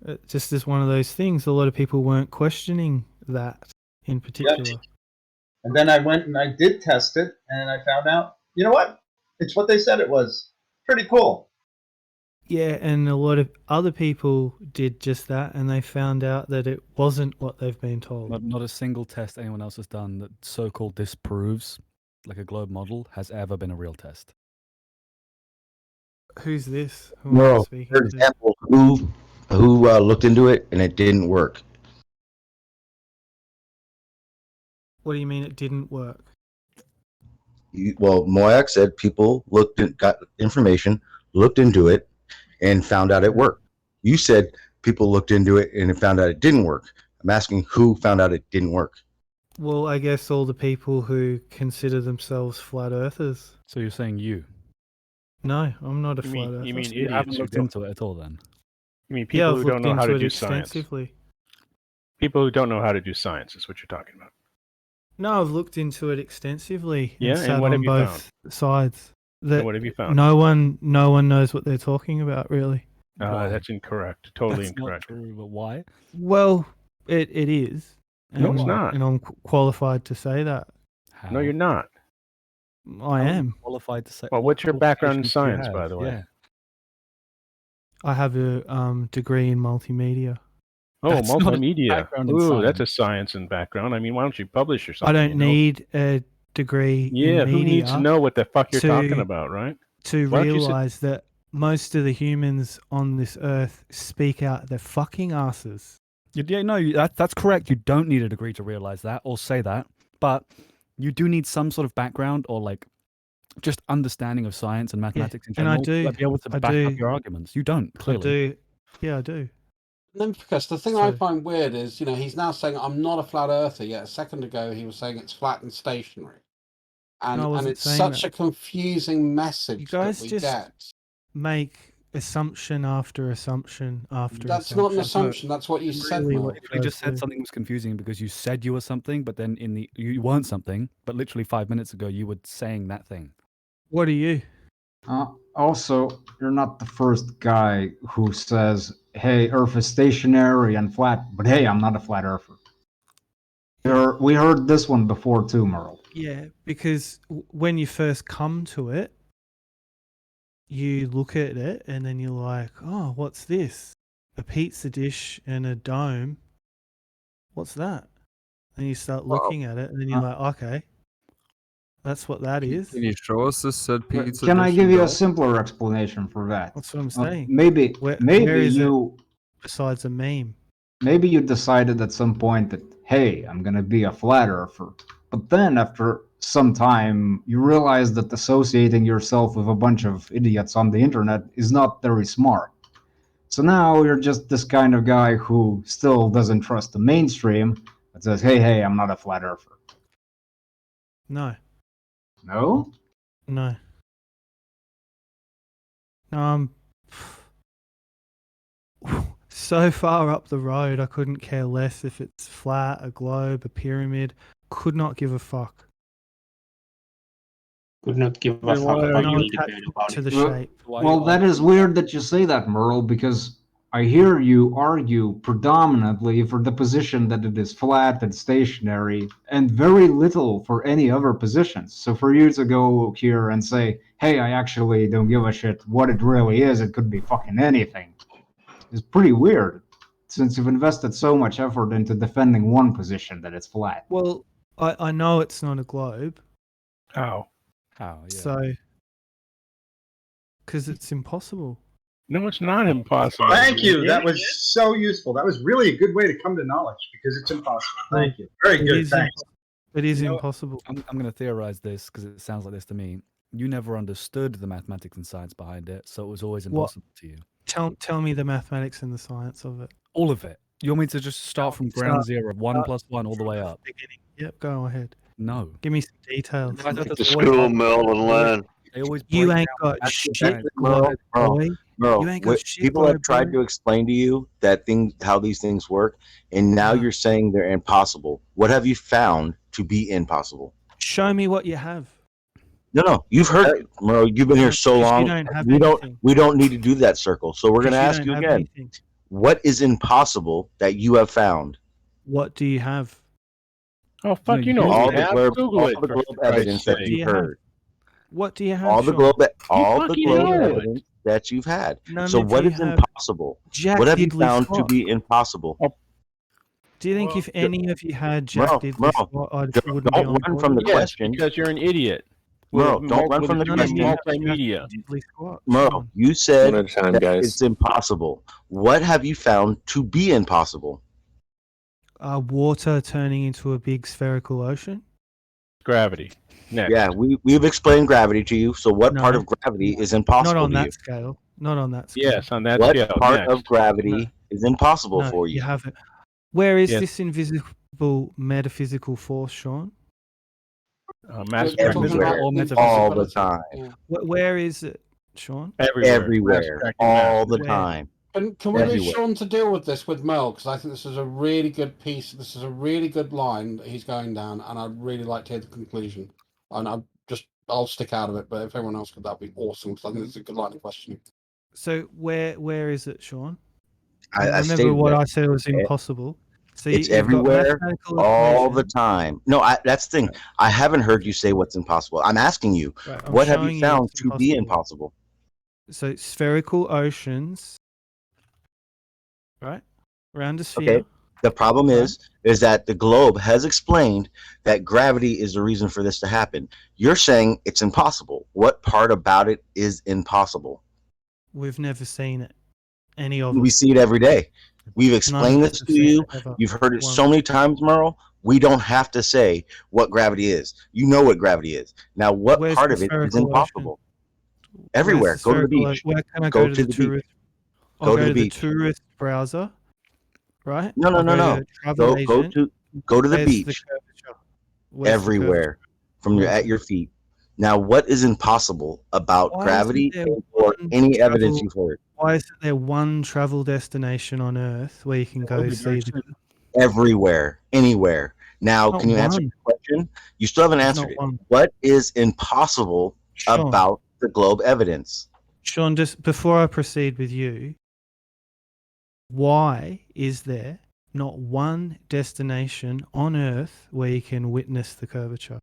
It just is one of those things. A lot of people weren't questioning that in particular. Yep. And then I went and I did test it, and I found out, you know what? It's what they said it was. Pretty cool. Yeah, and a lot of other people did just that, and they found out that it wasn't what they've been told. Not a single test anyone else has done that so-called disproves, like a globe model, has ever been a real test. Who's this? Who am I Well, speaking for to? example, who looked into it and it didn't work? What do you mean it didn't work? Well, Moyak said people got information, looked into it, and found out it worked. You said people looked into it and found out it didn't work. I'm asking who found out it didn't work. Well, I guess all the people who consider themselves flat earthers. So you're saying you? No, I'm not a flat earther. You mean you haven't looked into it at all then? You mean people I've who don't looked know how to into do it science? extensively. People who don't know how to do science is what you're talking about. No, I've looked into it extensively. Yeah, and and sat what on have you both sides. And what have you found? No one knows what they're talking about, really. That's incorrect. Totally That's incorrect. Not true, but why? Well, it is. No, it's not. And I'm qualified to say that. How? No, you're not. I am. Qualified to say. Well, what's your background in qualifications do you science, have? by the way? Yeah. I have a degree in multimedia. Oh, That's not a multimedia. background in Ooh, that's a science. science and background. I mean, why don't you publish or I something? don't you know? need a degree Yeah, in who media needs to know what the fuck you're to- talking about, right? to Why don't you sit- realize that most of the humans on this earth speak out their fucking asses. Yeah, no, that's correct. You don't need a degree to realize that or say that, but you do need some sort of background or like just understanding of science and mathematics in and I general do. to be able to I back do. up your arguments. You don't, clearly. I do. Yeah, I do. And then, because the thing I find weird is, he's now saying I'm not a flat earther, yet a second ago he was saying it's flat and stationary. And it's such a confusing message You guys that we just get. make assumption after assumption after That's assumption. not an assumption. That's what you said. Really Mel. what You just said something was confusing because you said you were something, but then you weren't something. But literally 5 minutes ago, you were saying that thing. What are you? Also, you're not the first guy who says, hey, Earth is stationary and flat, but hey, I'm not a flat earther. We heard this one before too, Merle. Yeah, because when you first come to it, you look at it and then you're like, oh, what's this? A pizza dish and a dome. What's that? And you start looking at it and then you're like, okay, that's what that is. Can you show us this said pizza? Can I dish give and you a dome? simpler explanation for that? That's what I'm saying. Maybe where is you, it besides a meme? maybe you decided at some point that, hey, I'm gonna be a flat earther. But then after some time, you realize that associating yourself with a bunch of idiots on the internet is not very smart. So now you're just this kind of guy who still doesn't trust the mainstream, but says, hey, I'm not a flat earther. No. No? No. No, I'm so far up the road, I couldn't care less if it's flat, a globe, a pyramid. Could not give a fuck. Could not give a Then fuck why are about you the attached debate about to it. the shape? Well, that is weird that you say that, Merle, because I hear you argue predominantly for the position that it is flat and stationary, and very little for any other positions. So for you to go here and say, hey, I actually don't give a shit what it really is, it could be fucking anything, is pretty weird, since you've invested so much effort into defending one position that it's flat. Well, I know it's not a globe. How? How? Yeah. So, because it's impossible. No, it's not impossible. Thank you. That was so useful. That was really a good way to come to knowledge because it's impossible. Thank you. Very It good. is Thanks. It is You know what? impossible. I'm going to theorize this because it sounds like this to me. You never understood the mathematics and science behind it, so it was always impossible to you. Tell me the mathematics and the science of it. All of it. You want me to just start from ground zero, 1 plus 1 all the way up? Beginning. Yep, go ahead. No. Give me some details. No, that's To always school, how- Mel, and learn. They always You break ain't down got the shit, Merle, boy. Merle, You ain't got shit, people boy, have tried boy. to explain to you that how these things work, and now you're saying they're impossible. What have you found to be impossible? Show me what you have. No, you've heard it, Merle. You've been here so Because you long. don't have We don't need to do that circle. So we're going to Because ask you you don't have again. anything. What is impossible that you have found? What do you have? Oh, fuck, you No, know all what we the have. globe, Google all it, the for globe Christ's evidence that sake. you've heard. What do you have? All the Sean? globe, all the fucking globe know it. evidence that you've had. None So of what you is have impossible? Jack What have you Diddley found to Squat. be impossible? Do you think if any of you had Jack Merle, Diddley Merle, Squat, I wouldn't be don't on run board from the with it? question. Because you're an idiot. Merle, With don't run with from a the degree None in of question. you have multimedia. Jack Diddley Squat, Merle, Sean. you One said at a time, that guys. it's impossible. What have you found to be impossible? Water turning into a big spherical ocean. Gravity. Next. Yeah, we've explained gravity to you. So what part No. of gravity is impossible Not on to you? that scale. Not on that scale. Yes, on that What scale. part Next. of gravity is impossible No, for you you? haven't. Where is Yes. this invisible metaphysical force, Sean? Mass We're talking Everywhere, about all the invisibility. time, Yeah. Where is it, Sean? everywhere, all the Where? time. Can we leave Everywhere. Sean to deal with this with Mel? Because I think this is a really good piece. This is a really good line that he's going down, and I'd really like to hear the conclusion. And I'll stick out of it, but if everyone else could, that'd be awesome. Because I think it's a good line of questioning. So where is it, Sean? I Remember stated what that. I said was impossible. So It's you've got everywhere, mathematical all the equations. time. No, that's the thing. I haven't heard you say what's impossible. I'm asking you, Right, I'm what have showing you found it's to be impossible? So spherical oceans, right? Around a sphere. Okay. The problem is that the globe has explained that gravity is the reason for this to happen. You're saying it's impossible. What part about it is impossible? We've never seen it. Any of us. We see it every day. We've explained this to you. You've heard it so many times, Merle. We don't have to say what gravity is. You know what gravity is. Now, what Where's part the of it is spherical impossible? ocean? Everywhere. Where's the Go to the spherical beach. Where can I Go go to the the tourist? beach. I'll go to the beach. tourist browser, right? No, I'll go no. to travel agent. Go to the Where's beach. curvature? Where's the Everywhere. From your at your feet. Now, what is impossible about Why gravity isn't there or one any evidence travel- you've heard? Why isn't there one travel destination on Earth where you can go see the Everywhere, anywhere. Now, Not can you answer one. the question? You still haven't There's answered not it. one. What is impossible Sean. about the globe evidence? Sean, just before I proceed with you, why is there not one destination on Earth where you can witness the curvature?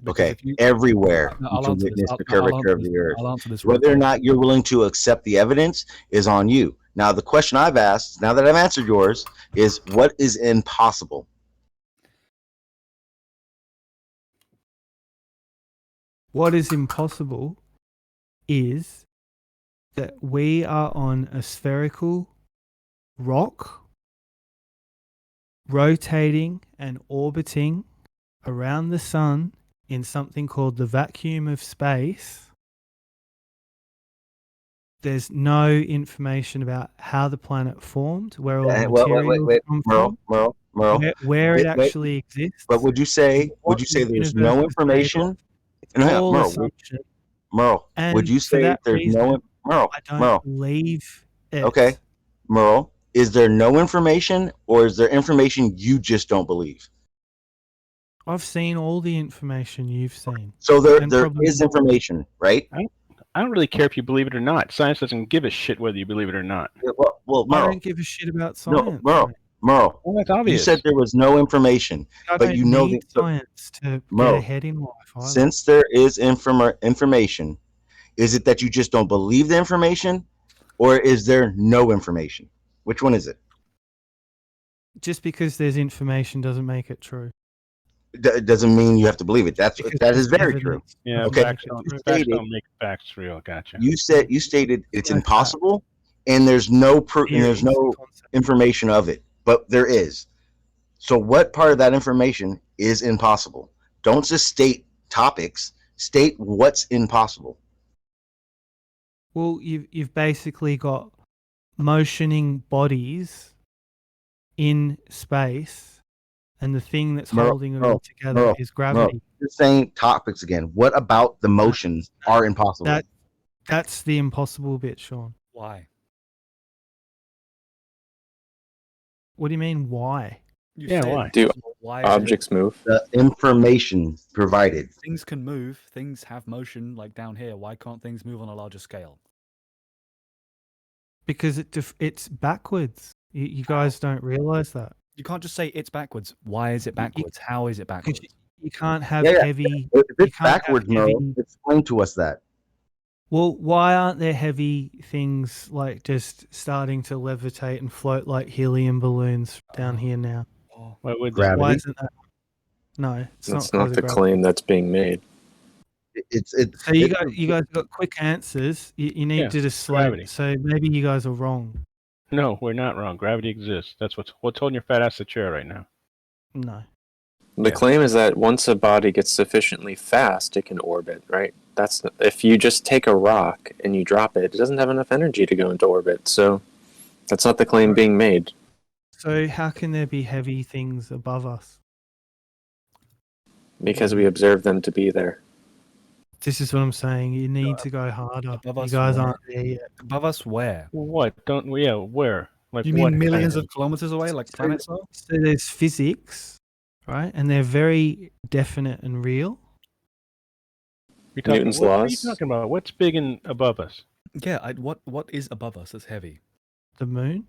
Okay, everywhere No, you I'll can answer this. witness the I'll curvature answer of this. the earth. I'll answer this real Whether or quick. not you're willing to accept the evidence is on you. Now, the question I've asked, now that I've answered yours, is what is impossible? What is impossible is that we are on a spherical rock rotating and orbiting around the sun in something called the vacuum of space. There's no information about how the planet formed, where all the materials come from, Merle. where it actually exists. But would you say what the there's universe no is made information? of. It's No, all Merle, assumption. Merle, And would you for say that there's reason, no Merle? I don't Merle. believe it. Okay, Merle, is there no information, or is there information you just don't believe? I've seen all the information you've seen. So there And is probably more. information, right? I don't really care if you believe it or not. Science doesn't give a shit whether you believe it or not. Well, I Merle, don't give a shit about no, science. Merle, mate. Merle, Well, that's you obvious. said there was no information, I but don't you know need that. So, science to get Merle, ahead in life either. since there is information, is it that you just don't believe the information, or is there no information? Which one is it? Just because there's information doesn't make it true. It doesn't mean you have to believe it. That is very true. Evidence Yeah, Okay, facts don't make facts real. Gotcha. you stated it's impossible, and there's no proof, and there's no information of it, but there is. So, what part of that information is impossible? Don't just state topics. State what's impossible. Well, you've basically got motioning bodies in space, and the thing that's holding it all together is gravity. You're saying topics again. What about the motions are impossible? That's the impossible bit, Sean. Why? What do you mean, why? You Yeah, said- why? Do Why is objects move? The information provided. Things can move. Things have motion, like down here. Why can't things move on a larger scale? Because it's backwards. You guys don't realize that. You can't just say it's backwards. Why is it backwards? How is it backwards? You can't have Yeah, heavy. If you it's can't have backwards, Merle, heavy- explain to us that. Well, why aren't there heavy things like just starting to levitate and float like helium balloons down here now? Why would Gravity. Why isn't that? No, it's That's not not because the of gravity. claim that's being made. So you guys got quick answers. You need Yeah, to just gravity. So maybe you guys are wrong. No, we're not wrong. Gravity exists. That's what's holding your fat ass to the chair right now. No. The claim is that once a body gets sufficiently fast, it can orbit, right? That's if you just take a rock and you drop it, it doesn't have enough energy to go into orbit. So that's not the claim being made. So how can there be heavy things above us? Because we observe them to be there. This is what I'm saying. You need to go harder. Above You us guys where? aren't there yet. Above us where? What? Yeah, where? Like You what? mean millions of kilometers away, like planets are? So there's physics, right? And they're very definite and real. You're talking, Newton's what are you laws? talking about? What's big and above us? Yeah, what is above us that's heavy? The moon.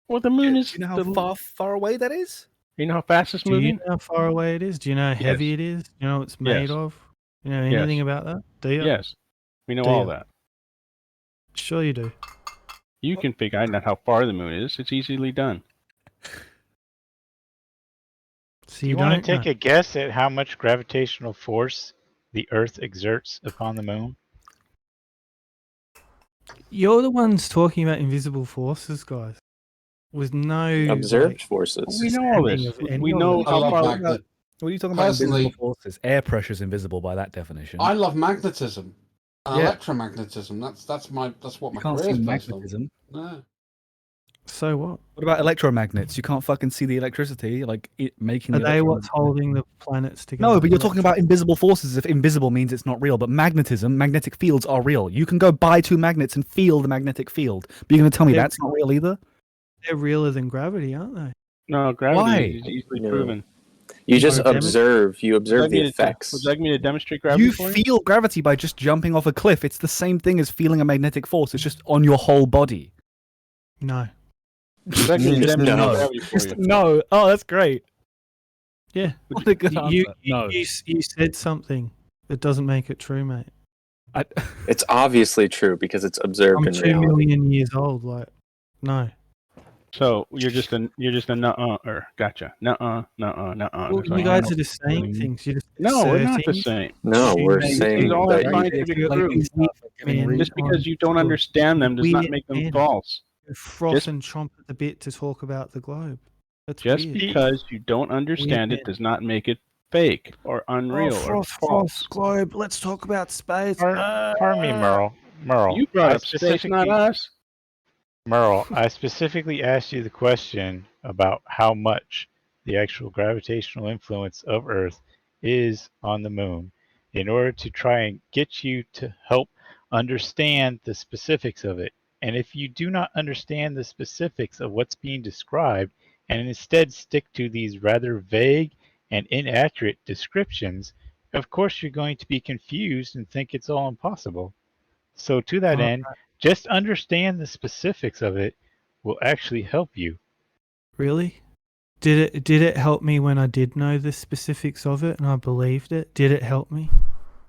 Well, the moon is. Do you know how far away that is? You know how fast it's Do you moving? know how far away it is? Do you know how heavy it is? Do you know what it's made Yes. of? You know anything Yes. about that? Do you? Yes, we know Do all you? that. Sure you do. You can figure out how far the moon is. It's easily done. So Do you you want don't to take know. a guess at how much gravitational force the Earth exerts upon the moon? You're the ones talking about invisible forces, guys. With no Observed like, forces. We know all understanding this. of any We of know it. I how love far. magnet. What are you talking about? Invisible Personally, forces. Air pressure is invisible by that definition. I love magnetism and Yeah. electromagnetism. That's what You my can't career see is based on. magnetism. No. So what? What about electromagnets? You can't fucking see the electricity, like it making. Are the they what's electromagnet- holding the planets together? No, but you're talking about invisible forces. If invisible means it's not real, but magnetism, magnetic fields are real. You can go buy 2 magnets and feel the magnetic field. But you're going to tell me They're- that's not real either? They're realer than gravity, aren't they? No, gravity Why? is easily No. proven. You just Would you observe. You Would you observe like the me to effects. would you like me to demonstrate gravity You for you? feel gravity by just jumping off a cliff. It's the same thing as feeling a magnetic force. It's just on your whole body. No. Would you like me to Just demonstrate no. gravity for Just you? no. Oh, that's great. Yeah. What a good You, answer. you, No. you said something. It doesn't make it true, mate. It's obviously true because it's observed I'm in 2 reality. million years old. Like, no. So you're just a nuh-uh. Gotcha. Nuh-uh. Well, That's all you know. guys are just saying things. You're just No, we're not the asserting. same. No, we're These saying all have that scientific You're proof. men Just because on you don't your understand them does not weird make them men false. who froth Just- and chomp at the bit to talk about the globe. That's Just weird. because you don't understand Weird it does not make it fake or unreal or false. globe. Let's talk about space. Pardon me, Merle. Merle, You brought I up space, not us. Merle, I specifically asked you the question about how much the actual gravitational influence of Earth is on the moon in order to try and get you to help understand the specifics of it. And if you do not understand the specifics of what's being described and instead stick to these rather vague and inaccurate descriptions, of course you're going to be confused and think it's all impossible. So to that end, just understand the specifics of it will actually help you. Really? Did it help me when I did know the specifics of it and I believed it? Did it help me?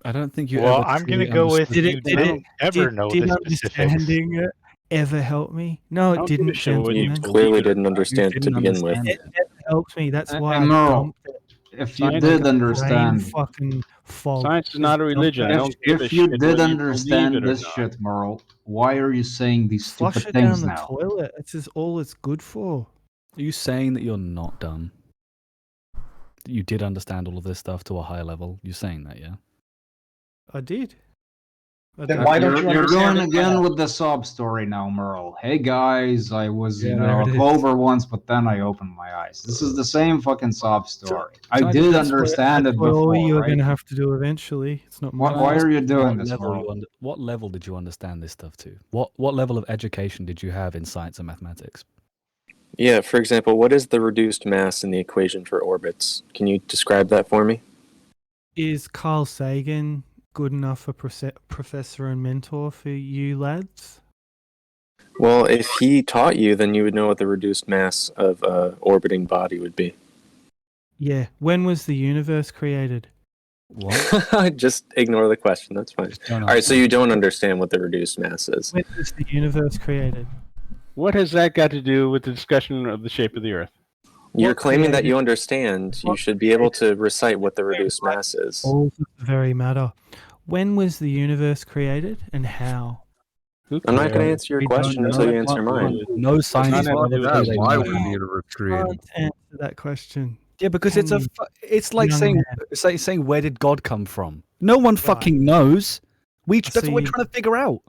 I don't think you Well, ever I'm going to truly go with understood you don't ever know did the specifics. understanding it ever help me? No, it Don't give a didn't, shit what you gentlemen. You clearly didn't You understand to didn't begin with. understand It never helped me. That's why I Merle, dumped it. if you Science did Brain understand, fucking fog. Science is not a religion. I if, don't give a if you shit did whether you believe understand it or this not. shit, Merle, why are you saying these Flush stupid it things down the now? toilet. It's just all it's good for. Are you saying that you're not dumb? That you did understand all of this stuff to a high level? You're saying that, yeah? I did. Then why don't you You're understand going it again now? with the sob story now, Merle. Hey guys, I was, Yeah, a there it is. clover once, but then I opened my eyes. This is the same fucking sob story. I can I did just- understand it That's what all before, you are right? going to have to do eventually. It's not Why, mine. why are you doing What this, level, Merle? what level did you understand this stuff to? What level of education did you have in science and mathematics? Yeah, for example, what is the reduced mass in the equation for orbits? Can you describe that for me? Is Carl Sagan good enough for professor and mentor for you lads? Well, if he taught you, then you would know what the reduced mass of an orbiting body would be. Yeah. When was the universe created? What? Just ignore the question. That's fine. All right, so you don't understand what the reduced mass is. When was the universe created? What has that got to do with the discussion of the shape of the Earth? You're What claiming that created- you understand. You should be able to recite what the reduced mass is. All does very matter. When was the universe created and how? I'm not going to answer your We don't question know. until you answer Well, mine. no scientist will ever say they Why know would the how. universe I created? can't answer that question. Yeah, because it's a. Can It's like young saying man. saying where did God come from? No one fucking knows. That's So what we're you- trying to figure out.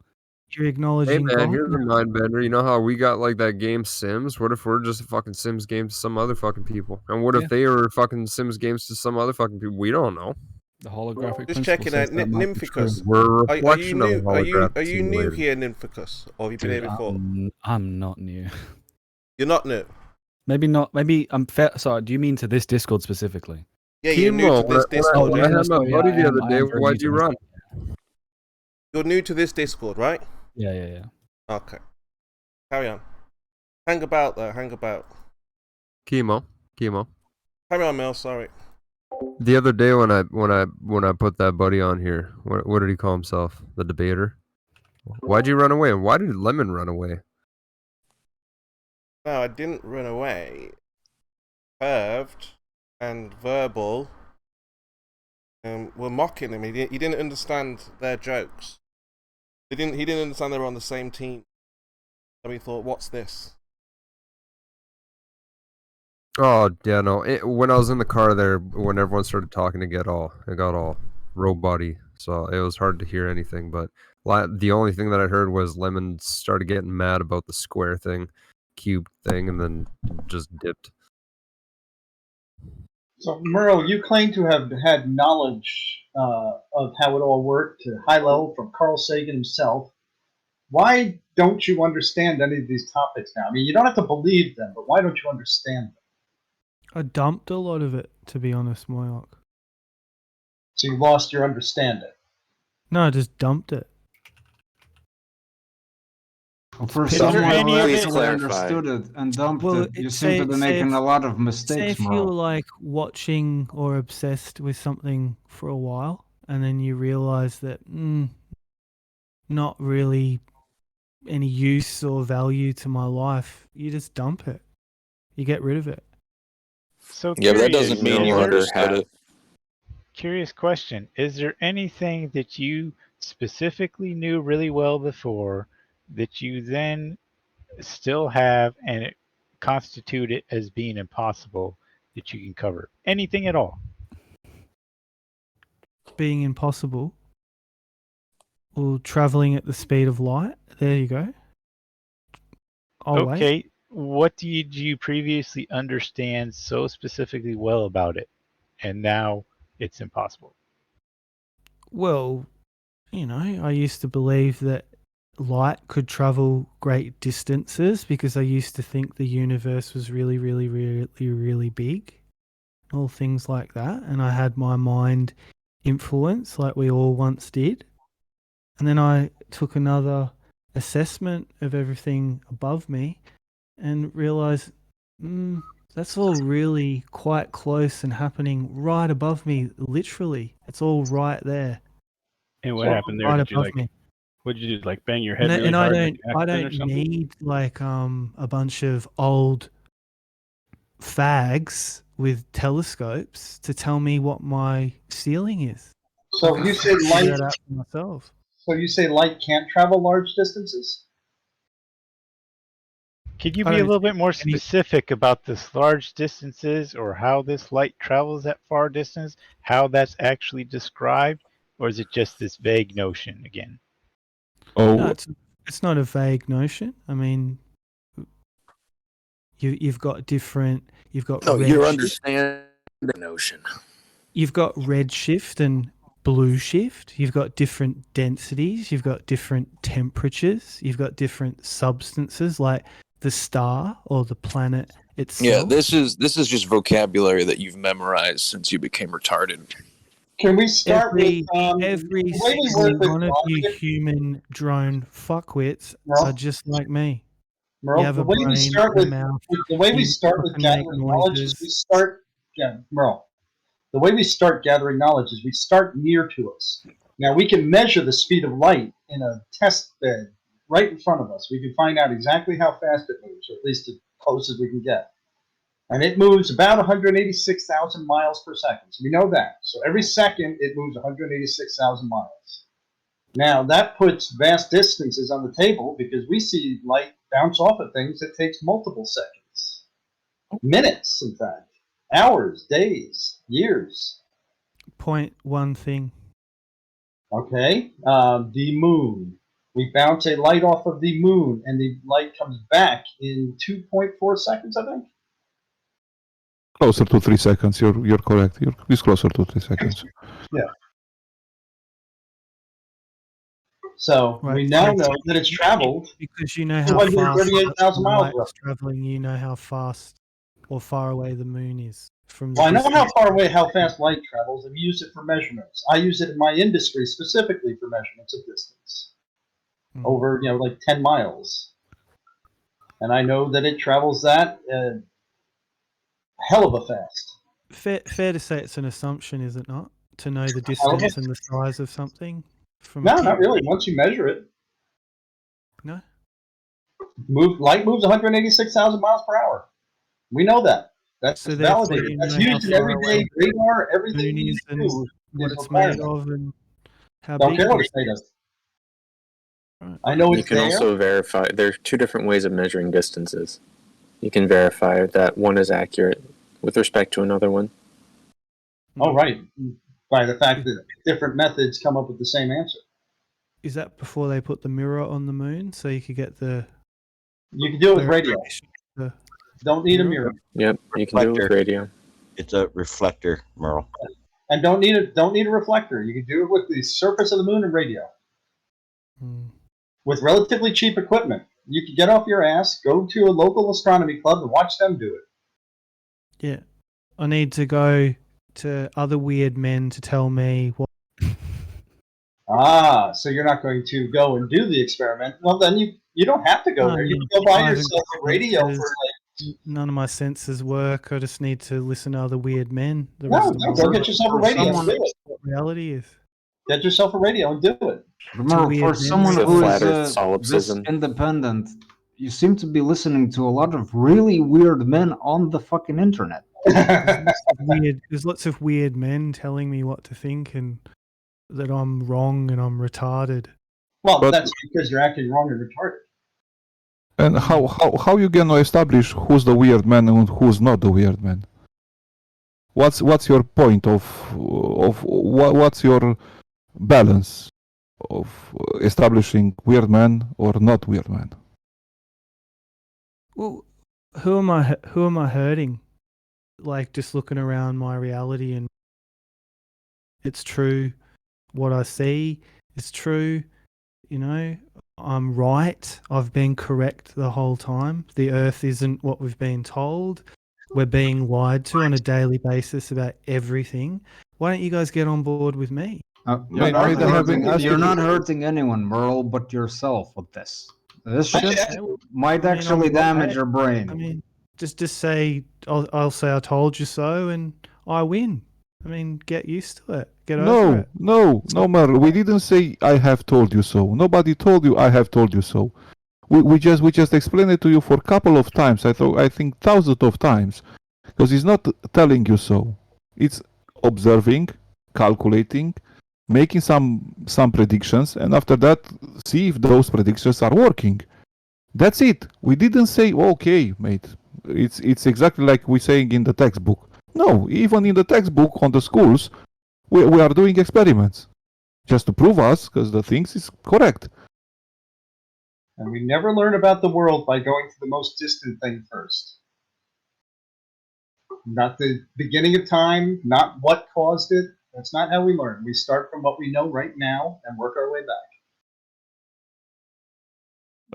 You're Hey acknowledging man, God. here's a mind bender. You know how we got like that game Sims? What if we're just a fucking Sims game to some other fucking people? And what Yeah. if they were fucking Sims games to some other fucking people? We don't know. The holographic Just principle checking says out, that might be true. Nymphicus. We're a Are you reflection of new? Are you holographic new simulators. here, Nymphicus, or have you been here Dude, before? I'm not new. You're not new. Maybe not. Maybe I'm fair. Sorry, do you mean to this Discord specifically? Yeah, you're new Kimo, to this when Discord. I yeah, had my sorry, buddy I the am- other I day, am very why'd new to you this. run? You're new to this Discord, right? Yeah. Okay. Carry on. Hang about though. Hang about. Kimo. Carry on, Mel. Sorry. The other day when I put that buddy on here, what did he call himself? The debater. Why'd you run away? And why did Lemon run away? No, I didn't run away. Curved and verbal. Were mocking him. He didn't understand their jokes. He didn't understand they were on the same team. So he thought, what's this? Oh yeah, no. When I was in the car there, when everyone started talking, it got all robot-y, so it was hard to hear anything. But the only thing that I heard was Lemon started getting mad about the square thing, cube thing, and then just dipped. So, Merle, you claim to have had knowledge of how it all worked to high level from Carl Sagan himself. Why don't you understand any of these topics now? I mean, you don't have to believe them, but why don't you understand them? I dumped a lot of it, to be honest, Moyoc. So you lost your understanding. No, I just dumped it. Well, for Is there someone any who of it- actually understood it and dumped Well, it, you say- seem to be say making if- a lot of Say mistakes, if you're Merle. like watching or obsessed with something for a while, and then you realize that not really any use or value to my life, you just dump it. You get rid of it. So Yeah, but that curious, doesn't mean you is there- understood it. Curious question. Is there anything that you specifically knew really well before that you then still have and it constitute it as being impossible that you can cover? Anything at all? Being impossible. Or traveling at the speed of light. There you go. I'll wait. Okay. What did you previously understand so specifically well about it, and now it's impossible? Well, I used to believe that light could travel great distances because I used to think the universe was really, really, really, really big. All things like that. And I had my mind influenced like we all once did. And then I took another assessment of everything above me and realized that's all really quite close and happening right above me, literally. It's all right there. And what happened there? Right Did you above me. what did you do? Like bang your head And, really and hard? I in an don't accident or something? need like a bunch of old fags with telescopes to tell me what my ceiling is. So I you can say figure light. that out for myself. So you say light can't travel large distances? Could you I be a don't little bit more think any- specific about this large distances or how this light travels that far distance, how that's actually described, or is it just this vague notion again? No, it's not a vague notion. I mean, you've got No, your redshift. understanding notion. You've got redshift and blue shift. You've got different densities. You've got different temperatures. You've got different substances like the star or the planet itself. Yeah, this is just vocabulary that you've memorized since you became retarded. Can we start Every with the way we single work with one of you logic? human drone fuckwits No. are just like me. Merle, You have the a way we brain start and a with mouth. the way we You start with can make gathering knowledge is noises. we start. Yeah, Merle. The way we start gathering knowledge is we start near to us. Now we can measure the speed of light in a test bed right in front of us. We can find out exactly how fast it moves, or at least as close as we can get. And it moves about 186,000 miles per second. So we know that. So every second it moves 186,000 miles. Now that puts vast distances on the table because we see light bounce off of things that takes multiple seconds. Minutes, in fact. Hours, days, years. Point one thing. Okay, the moon. We bounce a light off of the moon, and the light comes back in 2.4 seconds, I think. Closer to 3 seconds. You're correct. It's closer to 3 seconds. Yeah. So Right, we now so know that it's traveled because you know how fast 238,000 miles. light is traveling. You know how fast or far away the moon is from. The Well, I know how distance. far away, how fast light travels, and we use it for measurements. I use it in my industry specifically for measurements of distance over, like 10 miles. And I know that it travels that hell of a fast. Fair to say it's an assumption, is it not? To know the distance and the size of something. No, not really. Once you measure it. No. Light moves 186,000 miles per hour. We know that. That's So therefore validated. you That's know how used in far everyday away radar, the everything moon we is and do what is it's made required. of and how Don't big care it what is. it's made of. I know You it's can there. also verify. There are two different ways of measuring distances. You can verify that one is accurate with respect to another one. Oh, right. By the fact that different methods come up with the same answer. Is that before they put the mirror on the moon so you could get the? You can do it with radio. The Don't need a mirror. Yep, you can do it with radio. It's a reflector, Merle. And don't need a reflector. You can do it with the surface of the moon and radio. With relatively cheap equipment. You can get off your ass, go to a local astronomy club and watch them do it. Yeah, I need to go to other weird men to tell me what. Ah, so you're not going to go and do the experiment. Well, then you don't have to go there. You can go buy yourself a radio for like... None of my senses work. I just need to listen to other weird men. The No, rest of no, the go world. get yourself a radio and do it. What reality is. Get yourself a radio and do it. Merle, for someone who is this independent, you seem to be listening to a lot of really weird men on the fucking internet. There's lots of weird men telling me what to think and that I'm wrong and I'm retarded. Well, that's because you're acting wrong and retarded. And how you gonna establish who's the weird man and who's not the weird man? What's your point of what's your balance of establishing weird man or not weird man? Well, who am I hurting? Like just looking around my reality and it's true. What I see is true. You know, I'm right. I've been correct the whole time. The earth isn't what we've been told. We're being lied to on a daily basis about everything. Why don't you guys get on board with me? You're not hurting anyone, Merle, but yourself with this. This shit might actually damage your brain. I mean, just say I'll say I told you so, and I win. I mean, get used to it. Get over it. No, Merle. We didn't say I have told you so. Nobody told you I have told you so. We just explained it to you for a couple of times. I think thousands of times, because it's not telling you so. It's observing, calculating, making some predictions, and after that, see if those predictions are working. That's it. We didn't say, okay, mate. It's exactly like we're saying in the textbook. No, even in the textbook on the schools, we are doing experiments just to prove us because the things is correct. And we never learn about the world by going to the most distant thing first. Not the beginning of time, not what caused it. That's not how we learn. We start from what we know right now and work our way back.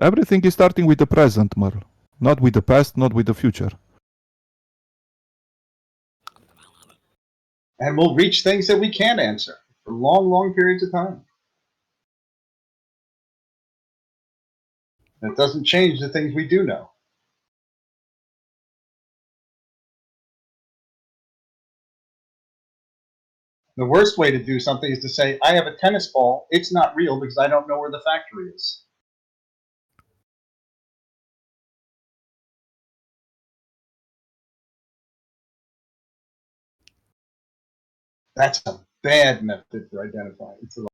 Everything is starting with the present, Merle. Not with the past, not with the future. And we'll reach things that we can't answer for long, long periods of time. That doesn't change the things we do know. The worst way to do something is to say, I have a tennis ball, it's not real because I don't know where the factory is. That's a bad method for identifying. It's a